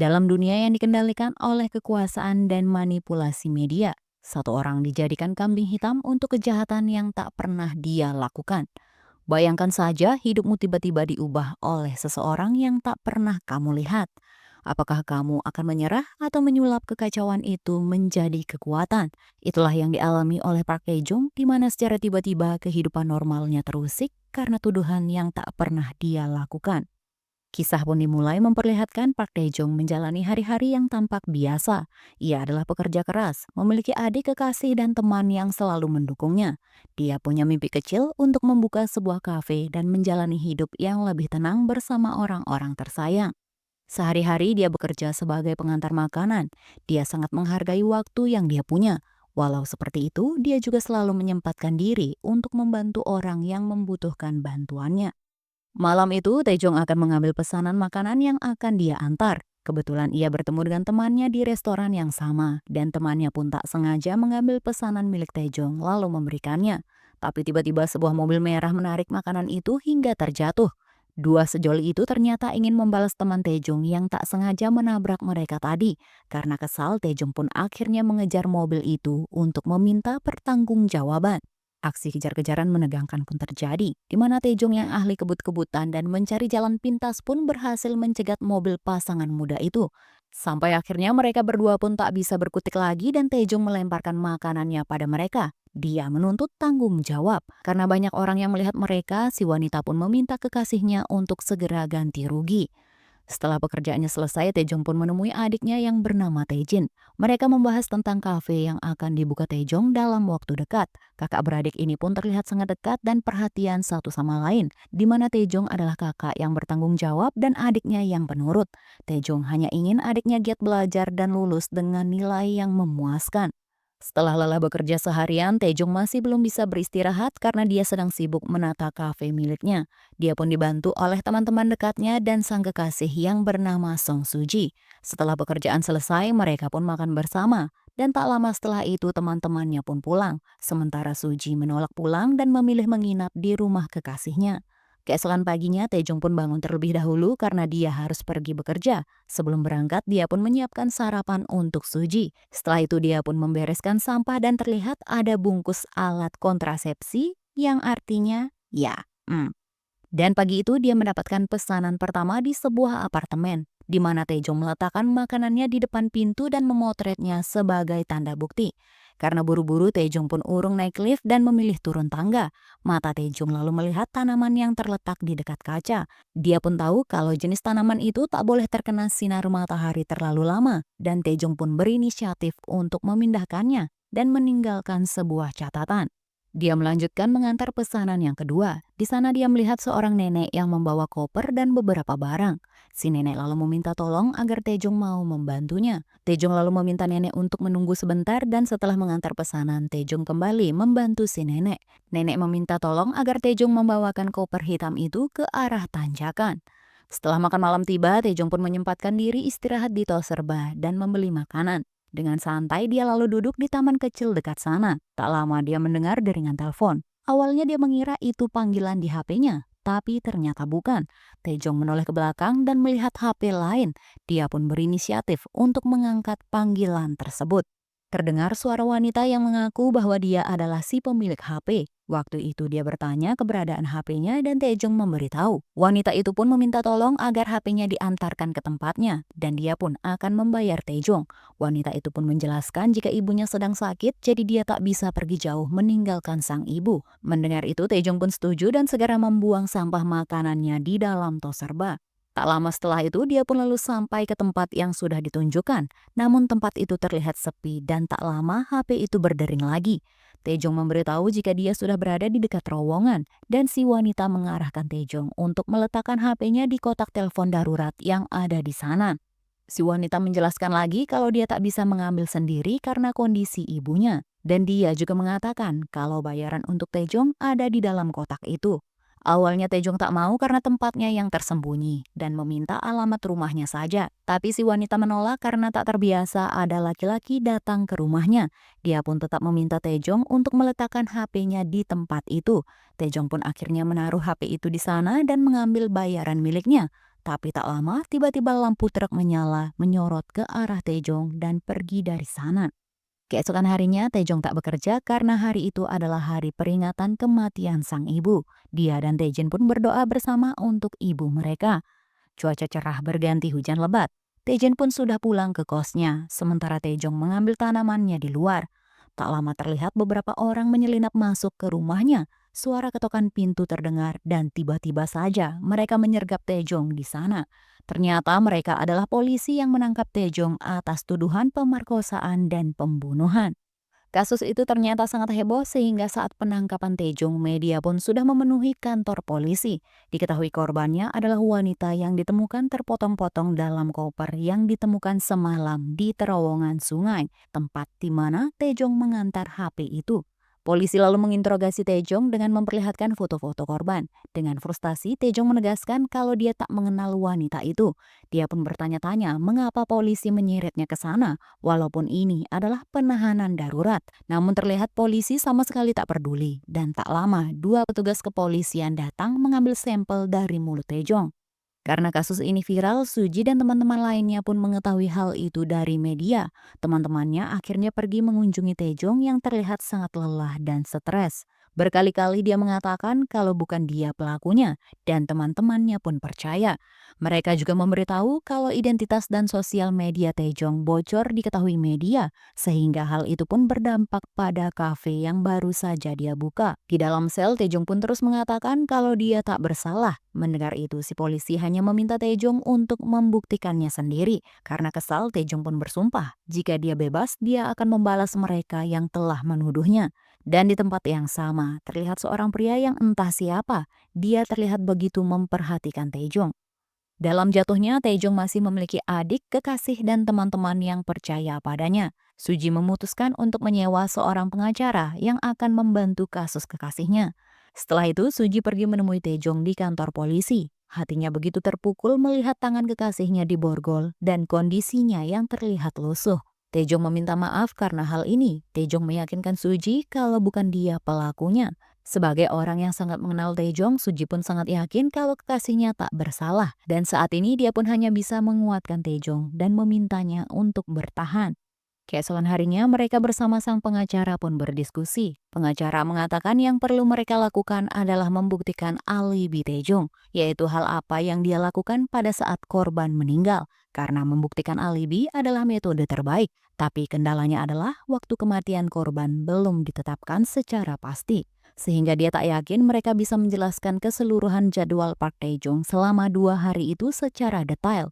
Dalam dunia yang dikendalikan oleh kekuasaan dan manipulasi media, satu orang dijadikan kambing hitam untuk kejahatan yang tak pernah dia lakukan. Bayangkan saja hidupmu tiba-tiba diubah oleh seseorang yang tak pernah kamu lihat. Apakah kamu akan menyerah atau menyulap kekacauan itu menjadi kekuatan? Itulah yang dialami oleh Park Tae-jung, di mana secara tiba-tiba kehidupan normalnya terusik karena tuduhan yang tak pernah dia lakukan. Kisah pun dimulai memperlihatkan Park Tae-jung menjalani hari-hari yang tampak biasa. Ia adalah pekerja keras, memiliki adik kekasih dan teman yang selalu mendukungnya. Dia punya mimpi kecil untuk membuka sebuah kafe dan menjalani hidup yang lebih tenang bersama orang-orang tersayang. Sehari-hari dia bekerja sebagai pengantar makanan. Dia sangat menghargai waktu yang dia punya. Walau seperti itu, dia juga selalu menyempatkan diri untuk membantu orang yang membutuhkan bantuannya. Malam itu, Taejong akan mengambil pesanan makanan yang akan dia antar. Kebetulan ia bertemu dengan temannya di restoran yang sama, dan temannya pun tak sengaja mengambil pesanan milik Taejong lalu memberikannya. Tapi tiba-tiba sebuah mobil merah menarik makanan itu hingga terjatuh. Dua sejoli itu ternyata ingin membalas teman Taejong yang tak sengaja menabrak mereka tadi. Karena kesal, Taejong pun akhirnya mengejar mobil itu untuk meminta pertanggungjawaban. Aksi kejar-kejaran menegangkan pun terjadi, di mana Taejong yang ahli kebut-kebutan dan mencari jalan pintas pun berhasil mencegat mobil pasangan muda itu. Sampai akhirnya mereka berdua pun tak bisa berkutik lagi dan Taejong melemparkan makanannya pada mereka. Dia menuntut tanggung jawab. Karena banyak orang yang melihat mereka, si wanita pun meminta kekasihnya untuk segera ganti rugi. Setelah pekerjaannya selesai, Taejong pun menemui adiknya yang bernama Taejin. Mereka membahas tentang kafe yang akan dibuka Taejong dalam waktu dekat. Kakak beradik ini pun terlihat sangat dekat dan perhatian satu sama lain, di mana Taejong adalah kakak yang bertanggung jawab dan adiknya yang penurut. Taejong hanya ingin adiknya giat belajar dan lulus dengan nilai yang memuaskan. Setelah lelah bekerja seharian, Taejong masih belum bisa beristirahat karena dia sedang sibuk menata kafe miliknya. Dia pun dibantu oleh teman-teman dekatnya dan sang kekasih yang bernama Song Suji. Setelah pekerjaan selesai, mereka pun makan bersama. Dan tak lama setelah itu teman-temannya pun pulang. Sementara Suji menolak pulang dan memilih menginap di rumah kekasihnya. Keesokan paginya, Taejong pun bangun terlebih dahulu karena dia harus pergi bekerja. Sebelum berangkat, dia pun menyiapkan sarapan untuk Suji. Setelah itu dia pun membereskan sampah dan terlihat ada bungkus alat kontrasepsi yang artinya ya. Dan pagi itu dia mendapatkan pesanan pertama di sebuah apartemen, di mana Taejong meletakkan makanannya di depan pintu dan memotretnya sebagai tanda bukti. Karena buru-buru, Taejong pun urung naik lift dan memilih turun tangga. Mata Taejong lalu melihat tanaman yang terletak di dekat kaca. Dia pun tahu kalau jenis tanaman itu tak boleh terkena sinar matahari terlalu lama, dan Taejong pun berinisiatif untuk memindahkannya dan meninggalkan sebuah catatan. Dia melanjutkan mengantar pesanan yang kedua. Di sana dia melihat seorang nenek yang membawa koper dan beberapa barang. Si nenek lalu meminta tolong agar Taejong mau membantunya. Taejong lalu meminta nenek untuk menunggu sebentar dan setelah mengantar pesanan, Taejong kembali membantu si nenek. Nenek meminta tolong agar Taejong membawakan koper hitam itu ke arah tanjakan. Setelah makan malam tiba, Taejong pun menyempatkan diri istirahat di tos serba dan membeli makanan. Dengan santai dia lalu duduk di taman kecil dekat sana. Tak lama dia mendengar deringan telepon. Awalnya dia mengira itu panggilan di HP-nya, tapi ternyata bukan. Taejong menoleh ke belakang dan melihat HP lain. Dia pun berinisiatif untuk mengangkat panggilan tersebut. Terdengar suara wanita yang mengaku bahwa dia adalah si pemilik HP. Waktu itu dia bertanya keberadaan HP-nya dan Taejong memberitahu. Wanita itu pun meminta tolong agar HP-nya diantarkan ke tempatnya dan dia pun akan membayar Taejong. Wanita itu pun menjelaskan jika ibunya sedang sakit, jadi dia tak bisa pergi jauh meninggalkan sang ibu. Mendengar itu, Taejong pun setuju dan segera membuang sampah makanannya di dalam tos serba. Tak lama setelah itu, dia pun lalu sampai ke tempat yang sudah ditunjukkan. Namun tempat itu terlihat sepi dan tak lama HP itu berdering lagi. Taejong memberitahu jika dia sudah berada di dekat terowongan dan si wanita mengarahkan Taejong untuk meletakkan HP-nya di kotak telepon darurat yang ada di sana. Si wanita menjelaskan lagi kalau dia tak bisa mengambil sendiri karena kondisi ibunya. Dan dia juga mengatakan kalau bayaran untuk Taejong ada di dalam kotak itu. Awalnya Taejong tak mau karena tempatnya yang tersembunyi dan meminta alamat rumahnya saja. Tapi si wanita menolak karena tak terbiasa ada laki-laki datang ke rumahnya. Dia pun tetap meminta Taejong untuk meletakkan HP-nya di tempat itu. Taejong pun akhirnya menaruh HP itu di sana dan mengambil bayaran miliknya. Tapi tak lama tiba-tiba lampu truk menyala menyorot ke arah Taejong dan pergi dari sana. Keesokan harinya Taejong tak bekerja karena hari itu adalah hari peringatan kematian sang ibu. Dia dan Taejin pun berdoa bersama untuk ibu mereka. Cuaca cerah berganti hujan lebat. Taejin pun sudah pulang ke kosnya, sementara Taejong mengambil tanamannya di luar. Tak lama terlihat beberapa orang menyelinap masuk ke rumahnya. Suara ketokan pintu terdengar dan tiba-tiba saja mereka menyergap Taejong di sana. Ternyata mereka adalah polisi yang menangkap Taejong atas tuduhan pemerkosaan dan pembunuhan. Kasus itu ternyata sangat heboh sehingga saat penangkapan Taejong, media pun sudah memenuhi kantor polisi. Diketahui korbannya adalah wanita yang ditemukan terpotong-potong dalam koper yang ditemukan semalam di terowongan sungai, tempat di mana Taejong mengantar HP itu. Polisi lalu menginterogasi Taejong dengan memperlihatkan foto-foto korban. Dengan frustasi, Taejong menegaskan kalau dia tak mengenal wanita itu. Dia pun bertanya-tanya mengapa polisi menyeretnya ke sana, walaupun ini adalah penahanan darurat. Namun terlihat polisi sama sekali tak peduli, dan tak lama dua petugas kepolisian datang mengambil sampel dari mulut Taejong. Karena kasus ini viral, Suji dan teman-teman lainnya pun mengetahui hal itu dari media. Teman-temannya akhirnya pergi mengunjungi Taejong yang terlihat sangat lelah dan stres. Berkali-kali dia mengatakan kalau bukan dia pelakunya, dan teman-temannya pun percaya. Mereka juga memberitahu kalau identitas dan sosial media Taejong bocor diketahui media, sehingga hal itu pun berdampak pada kafe yang baru saja dia buka. Di dalam sel, Taejong pun terus mengatakan kalau dia tak bersalah. Mendengar itu, si polisi hanya meminta Taejong untuk membuktikannya sendiri. Karena kesal, Taejong pun bersumpah, jika dia bebas, dia akan membalas mereka yang telah menuduhnya. Dan di tempat yang sama, terlihat seorang pria yang entah siapa. Dia terlihat begitu memperhatikan Taejong. Dalam jatuhnya, Taejong masih memiliki adik, kekasih, dan teman-teman yang percaya padanya. Suji memutuskan untuk menyewa seorang pengacara yang akan membantu kasus kekasihnya. Setelah itu, Suji pergi menemui Taejong di kantor polisi. Hatinya begitu terpukul melihat tangan kekasihnya diborgol dan kondisinya yang terlihat lusuh. Taejong meminta maaf karena hal ini. Taejong meyakinkan Suji kalau bukan dia pelakunya. Sebagai orang yang sangat mengenal Taejong, Suji pun sangat yakin kalau kekasihnya tak bersalah. Dan saat ini dia pun hanya bisa menguatkan Taejong dan memintanya untuk bertahan. Keesokan harinya mereka bersama sang pengacara pun berdiskusi. Pengacara mengatakan yang perlu mereka lakukan adalah membuktikan alibi Taejong, yaitu hal apa yang dia lakukan pada saat korban meninggal. Karena membuktikan alibi adalah metode terbaik, tapi kendalanya adalah waktu kematian korban belum ditetapkan secara pasti. Sehingga dia tak yakin mereka bisa menjelaskan keseluruhan jadwal Park Taejong selama 2 hari itu secara detail.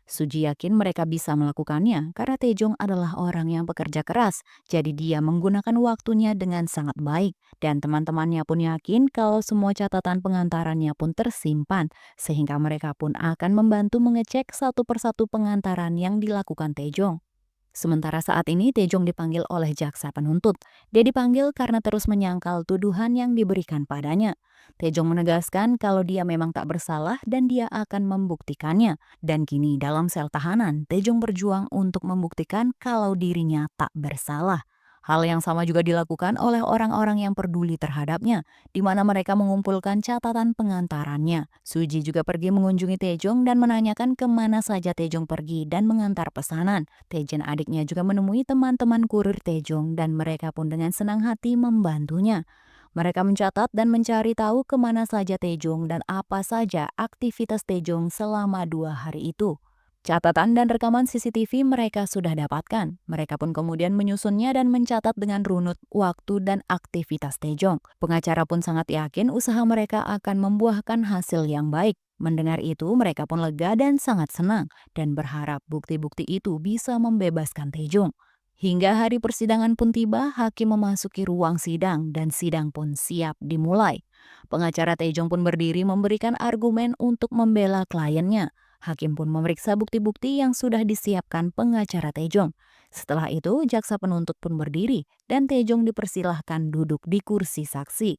Suji yakin mereka bisa melakukannya karena Taejong adalah orang yang bekerja keras, jadi dia menggunakan waktunya dengan sangat baik. Dan teman-temannya pun yakin kalau semua catatan pengantarannya pun tersimpan, sehingga mereka pun akan membantu mengecek satu persatu pengantaran yang dilakukan Taejong. Sementara saat ini Taejong dipanggil oleh jaksa penuntut. Dia dipanggil karena terus menyangkal tuduhan yang diberikan padanya. Taejong menegaskan kalau dia memang tak bersalah dan dia akan membuktikannya. Dan kini dalam sel tahanan, Taejong berjuang untuk membuktikan kalau dirinya tak bersalah. Hal yang sama juga dilakukan oleh orang-orang yang peduli terhadapnya, di mana mereka mengumpulkan catatan pengantarannya. Suji juga pergi mengunjungi Taejong dan menanyakan kemana saja Taejong pergi dan mengantar pesanan. Taejin adiknya juga menemui teman-teman kurir Taejong dan mereka pun dengan senang hati membantunya. Mereka mencatat dan mencari tahu kemana saja Taejong dan apa saja aktivitas Taejong selama 2 hari itu. Catatan dan rekaman CCTV mereka sudah dapatkan. Mereka pun kemudian menyusunnya dan mencatat dengan runut waktu dan aktivitas Taejong. Pengacara pun sangat yakin usaha mereka akan membuahkan hasil yang baik. Mendengar itu, mereka pun lega dan sangat senang dan berharap bukti-bukti itu bisa membebaskan Taejong. Hingga hari persidangan pun tiba, hakim memasuki ruang sidang dan sidang pun siap dimulai. Pengacara Taejong pun berdiri memberikan argumen untuk membela kliennya. Hakim pun memeriksa bukti-bukti yang sudah disiapkan pengacara Taejong. Setelah itu, jaksa penuntut pun berdiri dan Taejong dipersilahkan duduk di kursi saksi.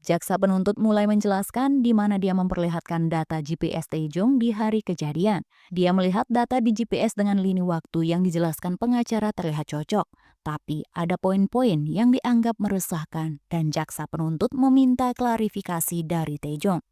Jaksa penuntut mulai menjelaskan di mana dia memperlihatkan data GPS Taejong di hari kejadian. Dia melihat data di GPS dengan lini waktu yang dijelaskan pengacara terlihat cocok. Tapi ada poin-poin yang dianggap meresahkan dan jaksa penuntut meminta klarifikasi dari Taejong.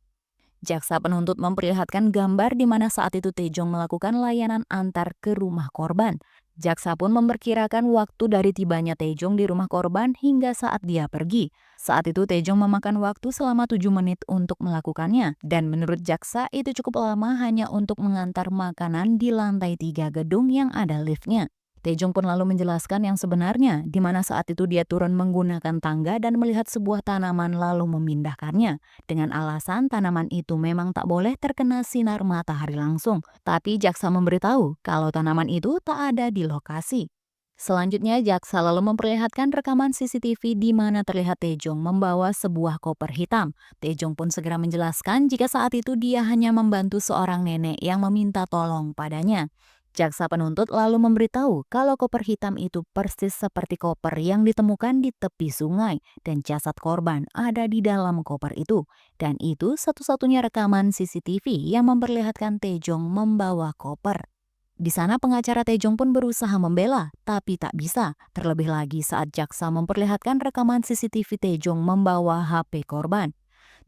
Jaksa penuntut memperlihatkan gambar di mana saat itu Taejong melakukan layanan antar ke rumah korban. Jaksa pun memperkirakan waktu dari tibanya Taejong di rumah korban hingga saat dia pergi. Saat itu Taejong memakan waktu selama 7 menit untuk melakukannya. Dan menurut jaksa itu cukup lama hanya untuk mengantar makanan di lantai 3 gedung yang ada liftnya. Taejong pun lalu menjelaskan yang sebenarnya, di mana saat itu dia turun menggunakan tangga dan melihat sebuah tanaman lalu memindahkannya. Dengan alasan tanaman itu memang tak boleh terkena sinar matahari langsung. Tapi jaksa memberitahu kalau tanaman itu tak ada di lokasi. Selanjutnya, jaksa lalu memperlihatkan rekaman CCTV di mana terlihat Taejong membawa sebuah koper hitam. Taejong pun segera menjelaskan jika saat itu dia hanya membantu seorang nenek yang meminta tolong padanya. Jaksa penuntut lalu memberitahu kalau koper hitam itu persis seperti koper yang ditemukan di tepi sungai dan jasad korban ada di dalam koper itu. Dan itu satu-satunya rekaman CCTV yang memperlihatkan Taejong membawa koper. Di sana pengacara Taejong pun berusaha membela, tapi tak bisa. Terlebih lagi saat jaksa memperlihatkan rekaman CCTV Taejong membawa HP korban.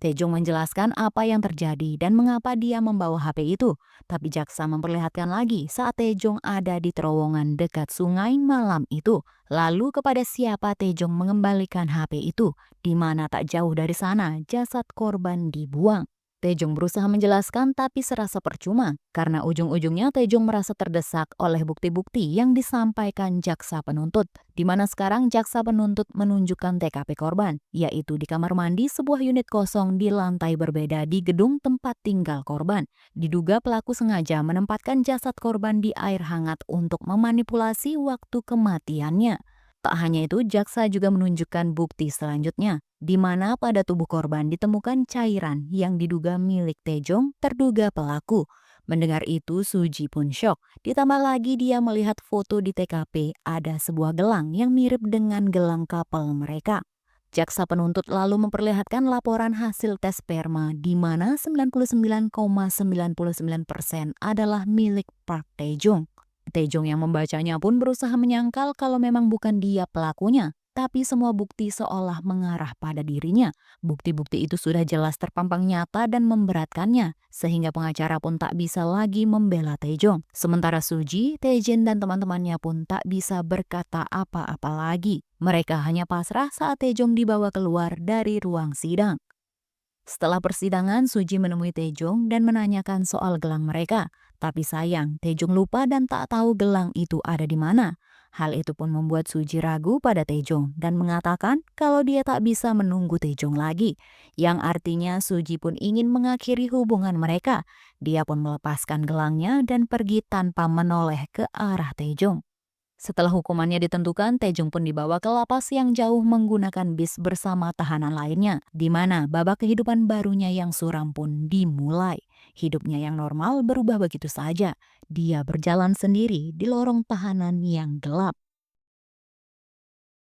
Taejong menjelaskan apa yang terjadi dan mengapa dia membawa HP itu. Tapi jaksa memperlihatkan lagi saat Taejong ada di terowongan dekat sungai malam itu. Lalu kepada siapa Taejong mengembalikan HP itu, di mana tak jauh dari sana jasad korban dibuang. Taejong berusaha menjelaskan tapi serasa percuma karena ujung-ujungnya Taejong merasa terdesak oleh bukti-bukti yang disampaikan jaksa penuntut, di mana sekarang jaksa penuntut menunjukkan TKP korban, yaitu di kamar mandi sebuah unit kosong di lantai berbeda di gedung tempat tinggal korban. Diduga pelaku sengaja menempatkan jasad korban di air hangat untuk memanipulasi waktu kematiannya. Tak hanya itu, jaksa juga menunjukkan bukti selanjutnya, di mana pada tubuh korban ditemukan cairan yang diduga milik Taejong, terduga pelaku. Mendengar itu, Suji pun syok. Ditambah lagi dia melihat foto di TKP ada sebuah gelang yang mirip dengan gelang couple mereka. Jaksa penuntut lalu memperlihatkan laporan hasil tes sperma di mana 99,99% adalah milik Park Taejong. Taejong yang membacanya pun berusaha menyangkal kalau memang bukan dia pelakunya, tapi semua bukti seolah mengarah pada dirinya. Bukti-bukti itu sudah jelas terpampang nyata dan memberatkannya, sehingga pengacara pun tak bisa lagi membela Taejong. Sementara Suji, Taejin dan teman-temannya pun tak bisa berkata apa-apa lagi. Mereka hanya pasrah saat Taejong dibawa keluar dari ruang sidang. Setelah persidangan, Suji menemui Taejong dan menanyakan soal gelang mereka. Tapi sayang, Taejong lupa dan tak tahu gelang itu ada di mana. Hal itu pun membuat Suji ragu pada Taejong dan mengatakan kalau dia tak bisa menunggu Taejong lagi. Yang artinya Suji pun ingin mengakhiri hubungan mereka. Dia pun melepaskan gelangnya dan pergi tanpa menoleh ke arah Taejong. Setelah hukumannya ditentukan, Taejong pun dibawa ke lapas yang jauh menggunakan bis bersama tahanan lainnya, di mana babak kehidupan barunya yang suram pun dimulai. Hidupnya yang normal berubah begitu saja. Dia berjalan sendiri di lorong tahanan yang gelap.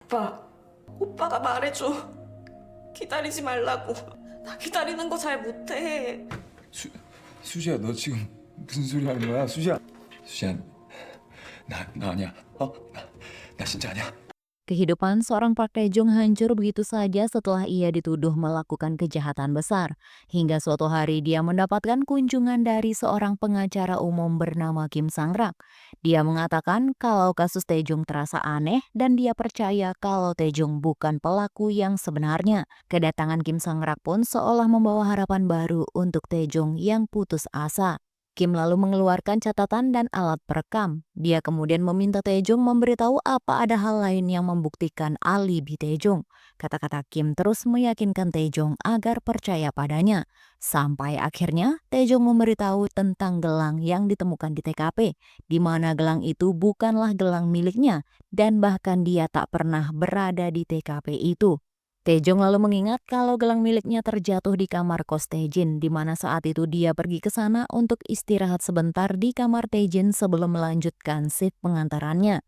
오빠, 오빠가 말해줘. 기다리지 말라고. 나 기다리는 거 잘 못해. 수지야, 너 지금 무슨 소리 하는 거야? 수지야, 수지야, 나 아니야. 나 진짜 아니야. Kehidupan seorang Park Taejong hancur begitu saja setelah ia dituduh melakukan kejahatan besar. Hingga suatu hari dia mendapatkan kunjungan dari seorang pengacara umum bernama Kim Sang-rak. Dia mengatakan kalau kasus Taejong terasa aneh dan dia percaya kalau Taejong bukan pelaku yang sebenarnya. Kedatangan Kim Sang-rak pun seolah membawa harapan baru untuk Taejong yang putus asa. Kim lalu mengeluarkan catatan dan alat perekam. Dia kemudian meminta Taejong memberitahu apa ada hal lain yang membuktikan alibi Taejong. Kata-kata Kim terus meyakinkan Taejong agar percaya padanya. Sampai akhirnya Taejong memberitahu tentang gelang yang ditemukan di TKP, di mana gelang itu bukanlah gelang miliknya dan bahkan dia tak pernah berada di TKP itu. Taejong lalu mengingat kalau gelang miliknya terjatuh di kamar kos Taejin, di mana saat itu dia pergi ke sana untuk istirahat sebentar di kamar Taejin sebelum melanjutkan shift pengantarannya.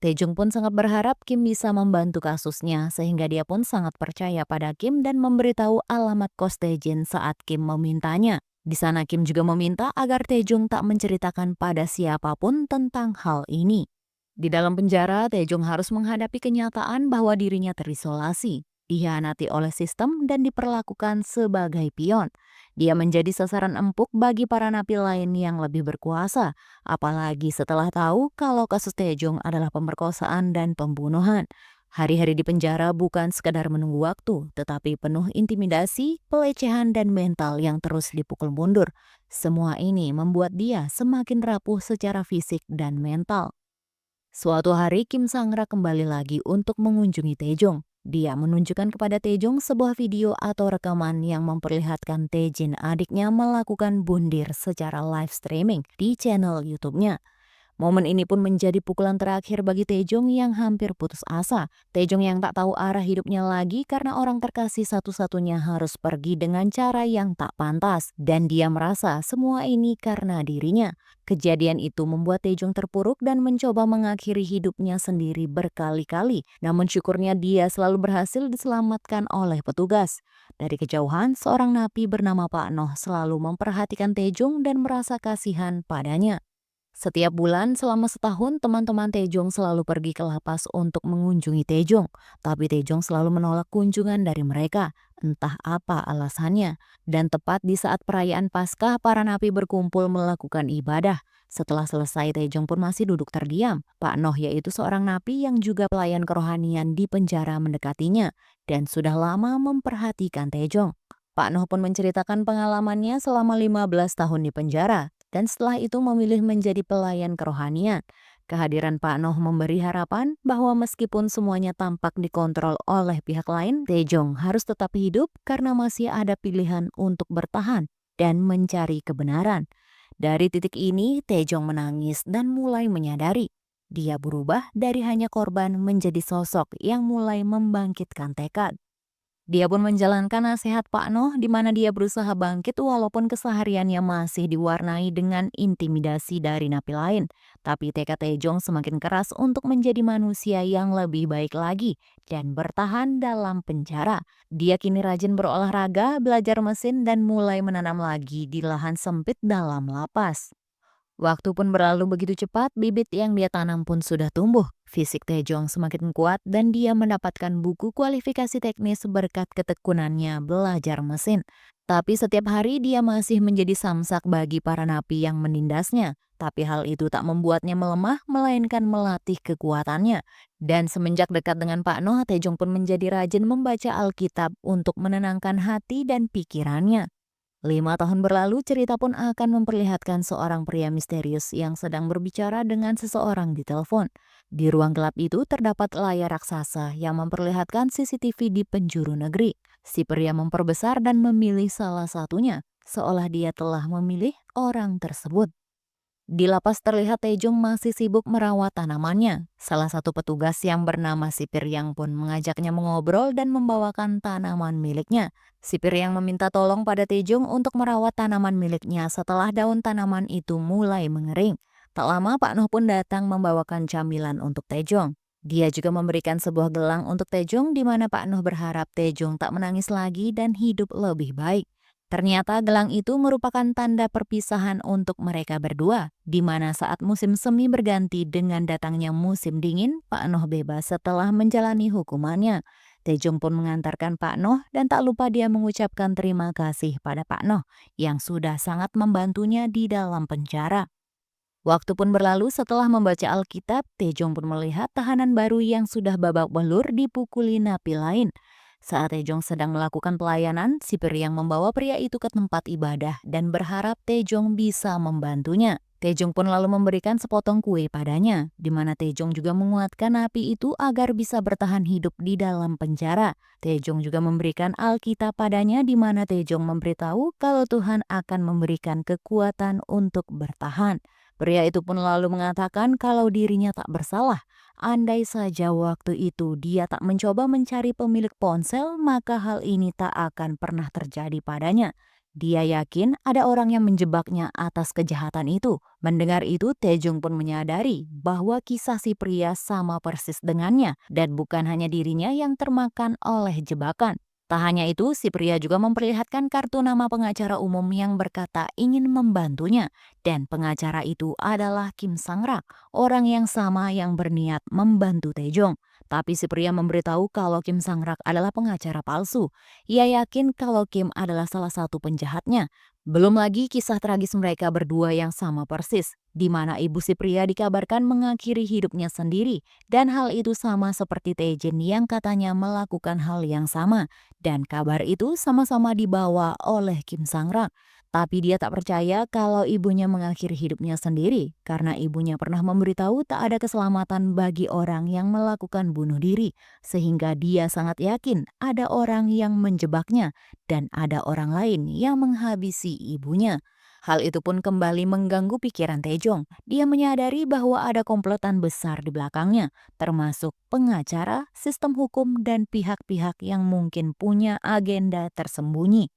Taejong pun sangat berharap Kim bisa membantu kasusnya, sehingga dia pun sangat percaya pada Kim dan memberitahu alamat kos Taejin saat Kim memintanya. Di sana Kim juga meminta agar Taejong tak menceritakan pada siapapun tentang hal ini. Di dalam penjara, Taejong harus menghadapi kenyataan bahwa dirinya terisolasi. dikhianati oleh sistem dan diperlakukan sebagai pion. Dia menjadi sasaran empuk bagi para napi lain yang lebih berkuasa, apalagi setelah tahu kalau kasus Taejong adalah pemerkosaan dan pembunuhan. Hari-hari di penjara bukan sekadar menunggu waktu, tetapi penuh intimidasi, pelecehan, dan mental yang terus dipukul mundur. Semua ini membuat dia semakin rapuh secara fisik dan mental. Suatu hari Kim Sang-ra kembali lagi untuk mengunjungi Taejong. Dia menunjukkan kepada Taejong sebuah video atau rekaman yang memperlihatkan Taejin adiknya melakukan bundir secara live streaming di channel YouTube-nya. Momen ini pun menjadi pukulan terakhir bagi Taejong yang hampir putus asa. Taejong yang tak tahu arah hidupnya lagi karena orang terkasih satu-satunya harus pergi dengan cara yang tak pantas. Dan dia merasa semua ini karena dirinya. Kejadian itu membuat Taejong terpuruk dan mencoba mengakhiri hidupnya sendiri berkali-kali. Namun syukurnya dia selalu berhasil diselamatkan oleh petugas. Dari kejauhan, seorang napi bernama Pak Noh selalu memperhatikan Taejong dan merasa kasihan padanya. Setiap bulan selama setahun, teman-teman Taejong selalu pergi ke lapas untuk mengunjungi Taejong. Tapi Taejong selalu menolak kunjungan dari mereka, entah apa alasannya. Dan tepat di saat perayaan Paskah, para napi berkumpul melakukan ibadah. Setelah selesai, Taejong pun masih duduk terdiam. Pak Noh yaitu seorang napi yang juga pelayan kerohanian di penjara mendekatinya dan sudah lama memperhatikan Taejong. Pak Noh pun menceritakan pengalamannya selama 15 tahun di penjara. Dan setelah itu memilih menjadi pelayan kerohanian. Kehadiran Pak Noh memberi harapan bahwa meskipun semuanya tampak dikontrol oleh pihak lain, Taejong harus tetap hidup karena masih ada pilihan untuk bertahan dan mencari kebenaran. Dari titik ini, Taejong menangis dan mulai menyadari. Dia berubah dari hanya korban menjadi sosok yang mulai membangkitkan tekad. Dia pun menjalankan nasihat Pak Noh di mana dia berusaha bangkit walaupun kesehariannya masih diwarnai dengan intimidasi dari napi lain. Tapi tekad Taejong semakin keras untuk menjadi manusia yang lebih baik lagi dan bertahan dalam penjara. Dia kini rajin berolahraga, belajar mesin, dan mulai menanam lagi di lahan sempit dalam lapas. Waktu pun berlalu begitu cepat, bibit yang dia tanam pun sudah tumbuh. Fisik Taejong semakin kuat dan dia mendapatkan buku kualifikasi teknis berkat ketekunannya belajar mesin. Tapi setiap hari dia masih menjadi samsak bagi para napi yang menindasnya. Tapi hal itu tak membuatnya melemah, melainkan melatih kekuatannya. Dan semenjak dekat dengan Pak Noh, Taejong pun menjadi rajin membaca Alkitab untuk menenangkan hati dan pikirannya. 5 tahun berlalu, cerita pun akan memperlihatkan seorang pria misterius yang sedang berbicara dengan seseorang di telepon. Di ruang gelap itu terdapat layar raksasa yang memperlihatkan CCTV di penjuru negeri. Si pria memperbesar dan memilih salah satunya, seolah dia telah memilih orang tersebut. Di lapas terlihat Taejong masih sibuk merawat tanamannya. Salah satu petugas yang bernama Sipir Yang pun mengajaknya mengobrol dan membawakan tanaman miliknya. Sipir Yang meminta tolong pada Taejong untuk merawat tanaman miliknya setelah daun tanaman itu mulai mengering. Tak lama Pak Noh pun datang membawakan camilan untuk Taejong. Dia juga memberikan sebuah gelang untuk Taejong di mana Pak Noh berharap Taejong tak menangis lagi dan hidup lebih baik. Ternyata gelang itu merupakan tanda perpisahan untuk mereka berdua, di mana saat musim semi berganti dengan datangnya musim dingin, Pak Noh bebas setelah menjalani hukumannya. Taejong pun mengantarkan Pak Noh dan tak lupa dia mengucapkan terima kasih pada Pak Noh yang sudah sangat membantunya di dalam penjara. Waktu pun berlalu setelah membaca Alkitab, Taejong pun melihat tahanan baru yang sudah babak belur dipukuli napi lain. Saat Taejong sedang melakukan pelayanan, sipir yang membawa pria itu ke tempat ibadah dan berharap Taejong bisa membantunya. Taejong pun lalu memberikan sepotong kue padanya, di mana Taejong juga menguatkan napi itu agar bisa bertahan hidup di dalam penjara. Taejong juga memberikan Alkitab padanya di mana Taejong memberitahu kalau Tuhan akan memberikan kekuatan untuk bertahan. Pria itu pun lalu mengatakan kalau dirinya tak bersalah. Andai saja waktu itu dia tak mencoba mencari pemilik ponsel, maka hal ini tak akan pernah terjadi padanya. Dia yakin ada orang yang menjebaknya atas kejahatan itu. Mendengar itu, Taejong pun menyadari bahwa kisah si pria sama persis dengannya dan bukan hanya dirinya yang termakan oleh jebakan. Tak hanya itu, si pria juga memperlihatkan kartu nama pengacara umum yang berkata ingin membantunya. Dan pengacara itu adalah Kim Sang-ra, orang yang sama yang berniat membantu Taejong. Tapi si pria memberitahu kalau Kim Sang-rak adalah pengacara palsu. Ia yakin kalau Kim adalah salah satu penjahatnya. Belum lagi kisah tragis mereka berdua yang sama persis, di mana ibu si pria dikabarkan mengakhiri hidupnya sendiri. Dan hal itu sama seperti Tae-jin yang katanya melakukan hal yang sama. Dan kabar itu sama-sama dibawa oleh Kim Sang-rak. Tapi dia tak percaya kalau ibunya mengakhiri hidupnya sendiri karena ibunya pernah memberitahu tak ada keselamatan bagi orang yang melakukan bunuh diri. Sehingga dia sangat yakin ada orang yang menjebaknya dan ada orang lain yang menghabisi ibunya. Hal itu pun kembali mengganggu pikiran Taejong. Dia menyadari bahwa ada komplotan besar di belakangnya, termasuk pengacara, sistem hukum, dan pihak-pihak yang mungkin punya agenda tersembunyi.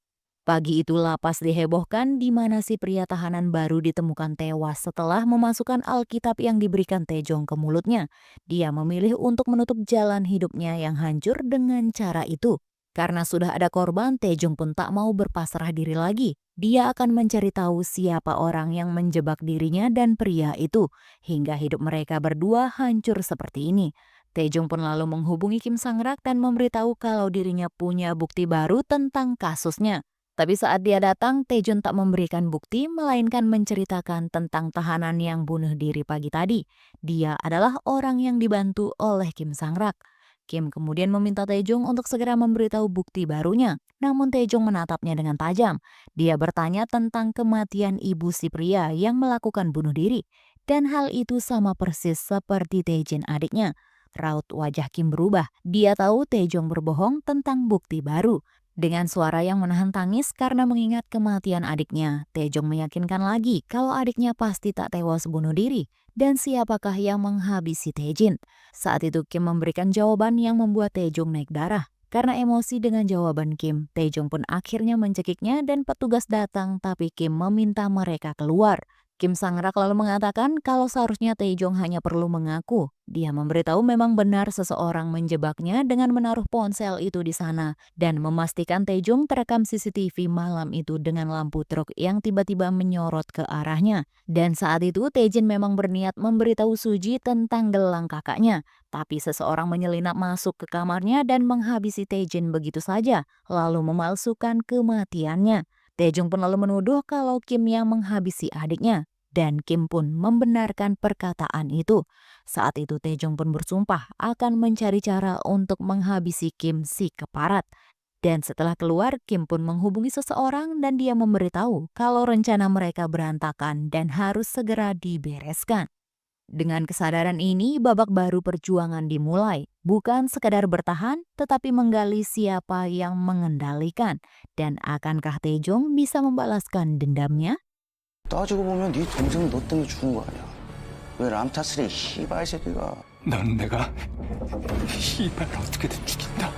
Pagi itu lapas dihebohkan di mana si pria tahanan baru ditemukan tewas setelah memasukkan Alkitab yang diberikan Taejong ke mulutnya. Dia memilih untuk menutup jalan hidupnya yang hancur dengan cara itu. Karena sudah ada korban, Taejong pun tak mau berpasrah diri lagi. Dia akan mencari tahu siapa orang yang menjebak dirinya dan pria itu, hingga hidup mereka berdua hancur seperti ini. Taejong pun lalu menghubungi Kim Sang-rak dan memberitahu kalau dirinya punya bukti baru tentang kasusnya. Tapi saat dia datang, Taejong tak memberikan bukti, melainkan menceritakan tentang tahanan yang bunuh diri pagi tadi. Dia adalah orang yang dibantu oleh Kim Sang-rak. Kim kemudian meminta Taejong untuk segera memberitahu bukti barunya. Namun Taejong menatapnya dengan tajam. Dia bertanya tentang kematian ibu si pria yang melakukan bunuh diri. Dan hal itu sama persis seperti Taejin adiknya. Raut wajah Kim berubah. Dia tahu Taejong berbohong tentang bukti baru. Dengan suara yang menahan tangis karena mengingat kematian adiknya, Taejong meyakinkan lagi kalau adiknya pasti tak tewas bunuh diri. Dan siapakah yang menghabisi Taejin? Saat itu Kim memberikan jawaban yang membuat Taejong naik darah. Karena emosi dengan jawaban Kim, Taejong pun akhirnya mencekiknya dan petugas datang tapi Kim meminta mereka keluar. Kim Sang-rak lalu mengatakan kalau seharusnya Taejong hanya perlu mengaku. Dia memberitahu memang benar seseorang menjebaknya dengan menaruh ponsel itu di sana dan memastikan Taejong terekam CCTV malam itu dengan lampu truk yang tiba-tiba menyorot ke arahnya. Dan saat itu Taejin memang berniat memberitahu Suji tentang gelang kakaknya. Tapi seseorang menyelinap masuk ke kamarnya dan menghabisi Taejin begitu saja, lalu memalsukan kematiannya. Taejong pun lalu menuduh kalau Kim yang menghabisi adiknya. Dan Kim pun membenarkan perkataan itu. Saat itu Taejong pun bersumpah akan mencari cara untuk menghabisi Kim si keparat. Dan setelah keluar, Kim pun menghubungi seseorang dan dia memberitahu kalau rencana mereka berantakan dan harus segera dibereskan. Dengan kesadaran ini, babak baru perjuangan dimulai. Bukan sekadar bertahan, tetapi menggali siapa yang mengendalikan. Dan akankah Taejong bisa membalaskan dendamnya? 따지고 보면 네 동생 너 때문에 죽은 거 아니야. 왜 람타스레 씨발 새끼가. 넌 내가 이발 어떻게든 죽인다.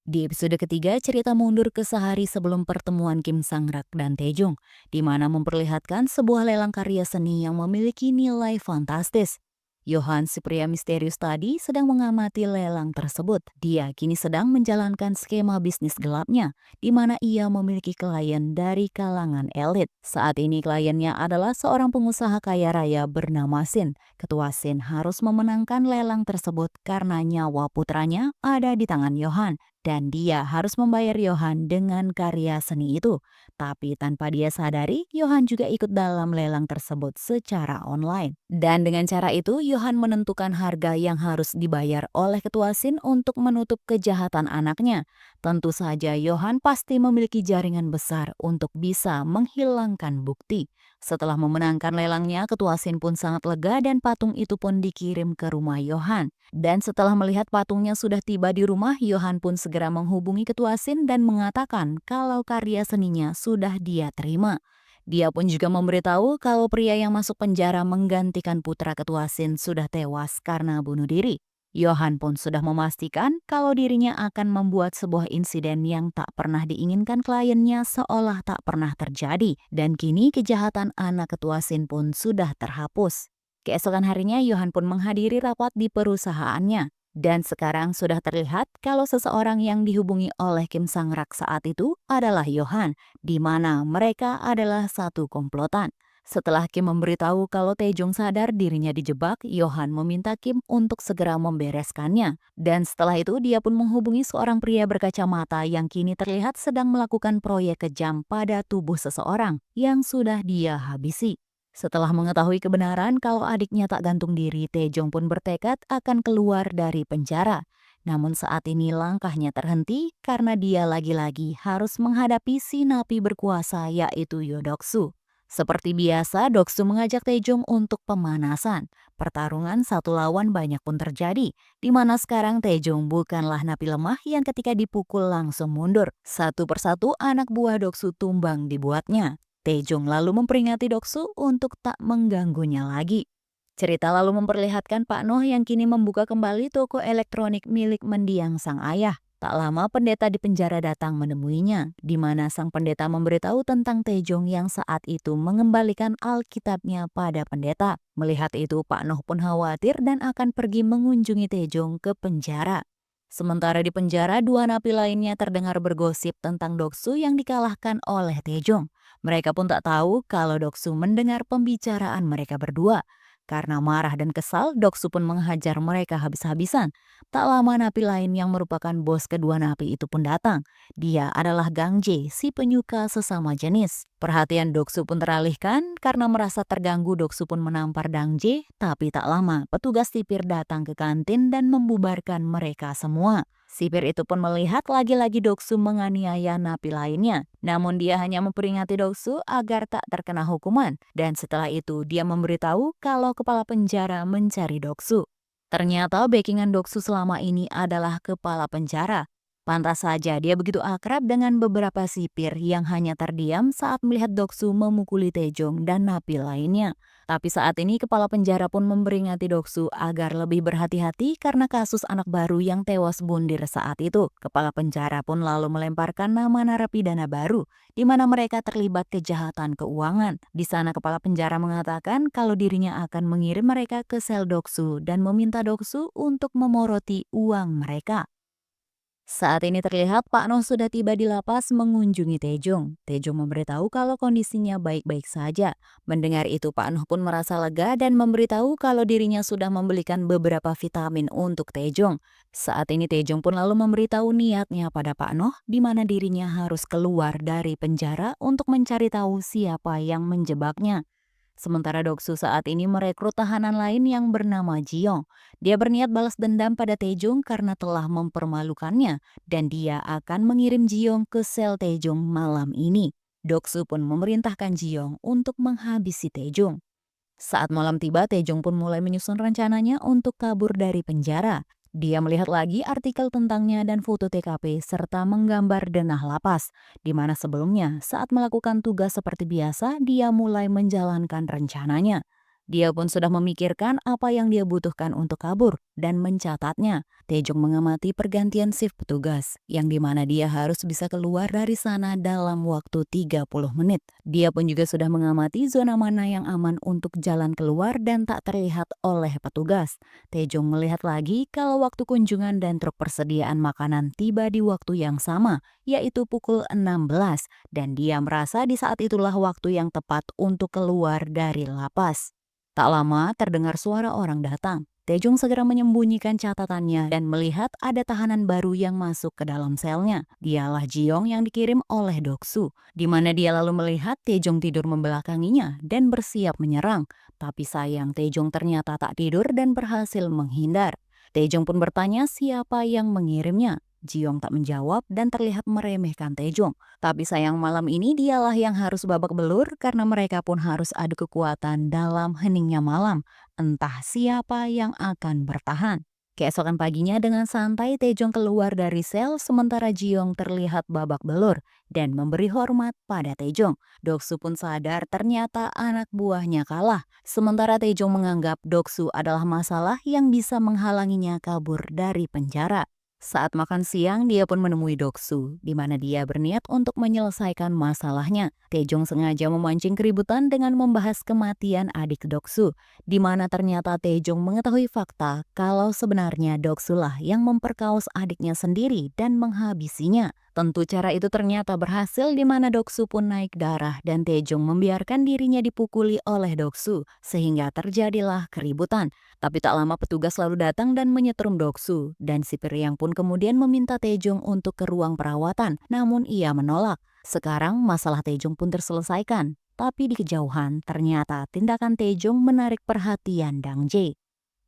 Di episode ketiga, cerita mundur ke sehari sebelum pertemuan Kim Sang-rak dan Taejong, di mana memperlihatkan sebuah lelang karya seni yang memiliki nilai fantastis. Yohan, si pria misterius tadi, sedang mengamati lelang tersebut. Dia kini sedang menjalankan skema bisnis gelapnya, di mana ia memiliki klien dari kalangan elit. Saat ini kliennya adalah seorang pengusaha kaya raya bernama Sin. Ketua Sin harus memenangkan lelang tersebut karena nyawa putranya ada di tangan Yohan. Dan dia harus membayar Yohan dengan karya seni itu. Tapi tanpa dia sadari, Yohan juga ikut dalam lelang tersebut secara online. Dan dengan cara itu, Yohan menentukan harga yang harus dibayar oleh ketua Sin untuk menutup kejahatan anaknya. Tentu saja Yohan pasti memiliki jaringan besar untuk bisa menghilangkan bukti. Setelah memenangkan lelangnya, ketua Sin pun sangat lega dan patung itu pun dikirim ke rumah Yohan. Dan setelah melihat patungnya sudah tiba di rumah, Yohan pun segera menghubungi ketua Sin dan mengatakan kalau karya seninya sudah dia terima. Dia pun juga memberitahu kalau pria yang masuk penjara menggantikan putra ketua Sin sudah tewas karena bunuh diri. Yohan pun sudah memastikan kalau dirinya akan membuat sebuah insiden yang tak pernah diinginkan kliennya seolah tak pernah terjadi. Dan kini kejahatan anak ketua Sin pun sudah terhapus. Keesokan harinya Yohan pun menghadiri rapat di perusahaannya. Dan sekarang sudah terlihat kalau seseorang yang dihubungi oleh Kim Sang-rak saat itu adalah Yohan, di mana mereka adalah satu komplotan. Setelah Kim memberitahu kalau Taejong sadar dirinya dijebak, Yohan meminta Kim untuk segera membereskannya. Dan setelah itu dia pun menghubungi seorang pria berkacamata yang kini terlihat sedang melakukan proyek kejam pada tubuh seseorang yang sudah dia habisi. Setelah mengetahui kebenaran kalau adiknya tak gantung diri, Taejong pun bertekad akan keluar dari penjara. Namun saat ini langkahnya terhenti karena dia lagi-lagi harus menghadapi si napi berkuasa yaitu Yodoksu. Seperti biasa, Doksu mengajak Taejong untuk pemanasan. Pertarungan satu lawan banyak pun terjadi, di mana sekarang Taejong bukanlah napi lemah yang ketika dipukul langsung mundur. Satu persatu anak buah Doksu tumbang dibuatnya. Taejong lalu memperingati Doksu untuk tak mengganggunya lagi. Cerita lalu memperlihatkan Pak Noh yang kini membuka kembali toko elektronik milik mendiang sang ayah. Tak lama pendeta di penjara datang menemuinya, di mana sang pendeta memberitahu tentang Taejong yang saat itu mengembalikan Alkitabnya pada pendeta. Melihat itu, Pak Noh pun khawatir dan akan pergi mengunjungi Taejong ke penjara. Sementara di penjara, dua napi lainnya terdengar bergosip tentang Doksu yang dikalahkan oleh Taejong. Mereka pun tak tahu kalau Doksu mendengar pembicaraan mereka berdua. Karena marah dan kesal, Doksu pun menghajar mereka habis-habisan. Tak lama napi lain yang merupakan bos kedua napi itu pun datang. Dia adalah Gang Jae, si penyuka sesama jenis. Perhatian Doksu pun teralihkan karena merasa terganggu. Doksu pun menampar Gang Jae, tapi tak lama petugas sipir datang ke kantin dan membubarkan mereka semua. Sipir itu pun melihat lagi-lagi Doksu menganiaya napi lainnya. Namun dia hanya memperingati Doksu agar tak terkena hukuman. Dan setelah itu dia memberitahu kalau kepala penjara mencari Doksu. Ternyata backingan Doksu selama ini adalah kepala penjara. Pantas saja dia begitu akrab dengan beberapa sipir yang hanya terdiam saat melihat Doksu memukuli Taejong dan napi lainnya. Tapi saat ini kepala penjara pun memperingati Doksu agar lebih berhati-hati karena kasus anak baru yang tewas bundir saat itu. Kepala penjara pun lalu melemparkan nama narapidana baru, di mana mereka terlibat kejahatan keuangan. Di sana kepala penjara mengatakan kalau dirinya akan mengirim mereka ke sel Doksu dan meminta Doksu untuk memoroti uang mereka. Saat ini terlihat Pak Noh sudah tiba di lapas mengunjungi Taejong. Taejong memberitahu kalau kondisinya baik-baik saja. Mendengar itu Pak Noh pun merasa lega dan memberitahu kalau dirinya sudah membelikan beberapa vitamin untuk Taejong. Saat ini Taejong pun lalu memberitahu niatnya pada Pak Noh di mana dirinya harus keluar dari penjara untuk mencari tahu siapa yang menjebaknya. Sementara Doksu saat ini merekrut tahanan lain yang bernama Jiong. Dia berniat balas dendam pada Taejong karena telah mempermalukannya dan dia akan mengirim Jiong ke sel Taejong malam ini. Doksu pun memerintahkan Jiong untuk menghabisi Taejong. Saat malam tiba, Taejong pun mulai menyusun rencananya untuk kabur dari penjara. Dia melihat lagi artikel tentangnya dan foto TKP serta menggambar denah lapas, di mana sebelumnya saat melakukan tugas seperti biasa dia mulai menjalankan rencananya. Dia pun sudah memikirkan apa yang dia butuhkan untuk kabur dan mencatatnya. Taejong mengamati pergantian shift petugas, yang dimana dia harus bisa keluar dari sana dalam waktu 30 menit. Dia pun juga sudah mengamati zona mana yang aman untuk jalan keluar dan tak terlihat oleh petugas. Taejong melihat lagi kalau waktu kunjungan dan truk persediaan makanan tiba di waktu yang sama, yaitu pukul 16, dan dia merasa di saat itulah waktu yang tepat untuk keluar dari lapas. Tak lama terdengar suara orang datang. Taejong segera menyembunyikan catatannya dan melihat ada tahanan baru yang masuk ke dalam selnya. Dialah Jiong yang dikirim oleh Doksu, di mana dia lalu melihat Taejong tidur membelakanginya dan bersiap menyerang. Tapi sayang Taejong ternyata tak tidur dan berhasil menghindar. Taejong pun bertanya siapa yang mengirimnya. Jiong tak menjawab dan terlihat meremehkan Taejong. Tapi sayang malam ini dialah yang harus babak belur karena mereka pun harus adu kekuatan dalam heningnya malam. Entah siapa yang akan bertahan. Keesokan paginya dengan santai Taejong keluar dari sel sementara Jiong terlihat babak belur dan memberi hormat pada Taejong. Doksu pun sadar ternyata anak buahnya kalah. Sementara Taejong menganggap Doksu adalah masalah yang bisa menghalanginya kabur dari penjara. Saat makan siang, dia pun menemui Doksu, di mana dia berniat untuk menyelesaikan masalahnya. Taejong sengaja memancing keributan dengan membahas kematian adik Doksu, di mana ternyata Taejong mengetahui fakta kalau sebenarnya Doksu lah yang memperkaos adiknya sendiri dan menghabisinya. Tentu cara itu ternyata berhasil di mana Doksu pun naik darah dan Taejong membiarkan dirinya dipukuli oleh Doksu sehingga terjadilah keributan. Tapi tak lama petugas lalu datang dan menyetrum Doksu dan si Priang pun kemudian meminta Taejong untuk ke ruang perawatan, namun ia menolak. Sekarang masalah Taejong pun terselesaikan, tapi di kejauhan ternyata tindakan Taejong menarik perhatian Dang Jae.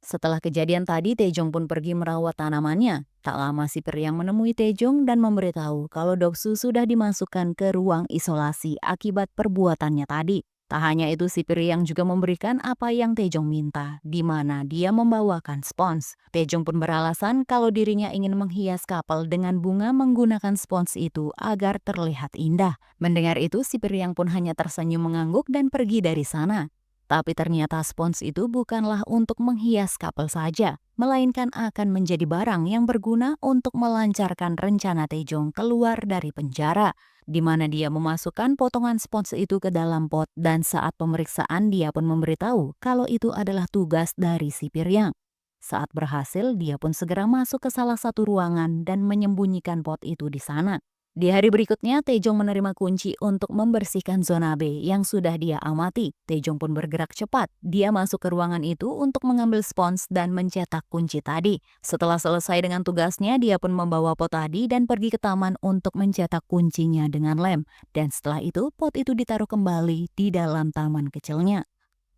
Setelah kejadian tadi, Taejong pun pergi merawat tanamannya. Tak lama si Priang menemui Taejong dan memberitahu kalau Doksu sudah dimasukkan ke ruang isolasi akibat perbuatannya tadi. Tak hanya itu, si Priang juga memberikan apa yang Taejong minta, di mana dia membawakan spons. Taejong pun beralasan kalau dirinya ingin menghias kapal dengan bunga menggunakan spons itu agar terlihat indah. Mendengar itu, si Priang pun hanya tersenyum mengangguk dan pergi dari sana. Tapi ternyata spons itu bukanlah untuk menghias kapal saja, melainkan akan menjadi barang yang berguna untuk melancarkan rencana Taejong keluar dari penjara, di mana dia memasukkan potongan spons itu ke dalam pot dan saat pemeriksaan dia pun memberitahu kalau itu adalah tugas dari si Priang. Saat berhasil, dia pun segera masuk ke salah satu ruangan dan menyembunyikan pot itu di sana. Di hari berikutnya, Taejong menerima kunci untuk membersihkan zona B yang sudah dia amati. Taejong pun bergerak cepat. Dia masuk ke ruangan itu untuk mengambil spons dan mencetak kunci tadi. Setelah selesai dengan tugasnya, dia pun membawa pot tadi dan pergi ke taman untuk mencetak kuncinya dengan lem. Dan setelah itu, pot itu ditaruh kembali di dalam taman kecilnya.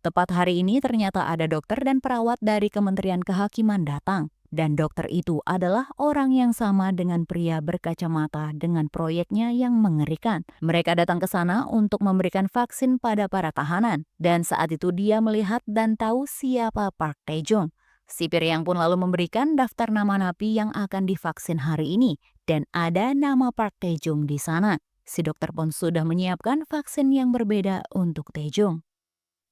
Tepat hari ini ternyata ada dokter dan perawat dari Kementerian Kehakiman datang. Dan dokter itu adalah orang yang sama dengan pria berkacamata dengan proyeknya yang mengerikan. Mereka datang ke sana untuk memberikan vaksin pada para tahanan. Dan saat itu dia melihat dan tahu siapa Park Taejong. Si Priang pun lalu memberikan daftar nama napi yang akan divaksin hari ini. Dan ada nama Park Taejong di sana. Si dokter pun sudah menyiapkan vaksin yang berbeda untuk Taejong.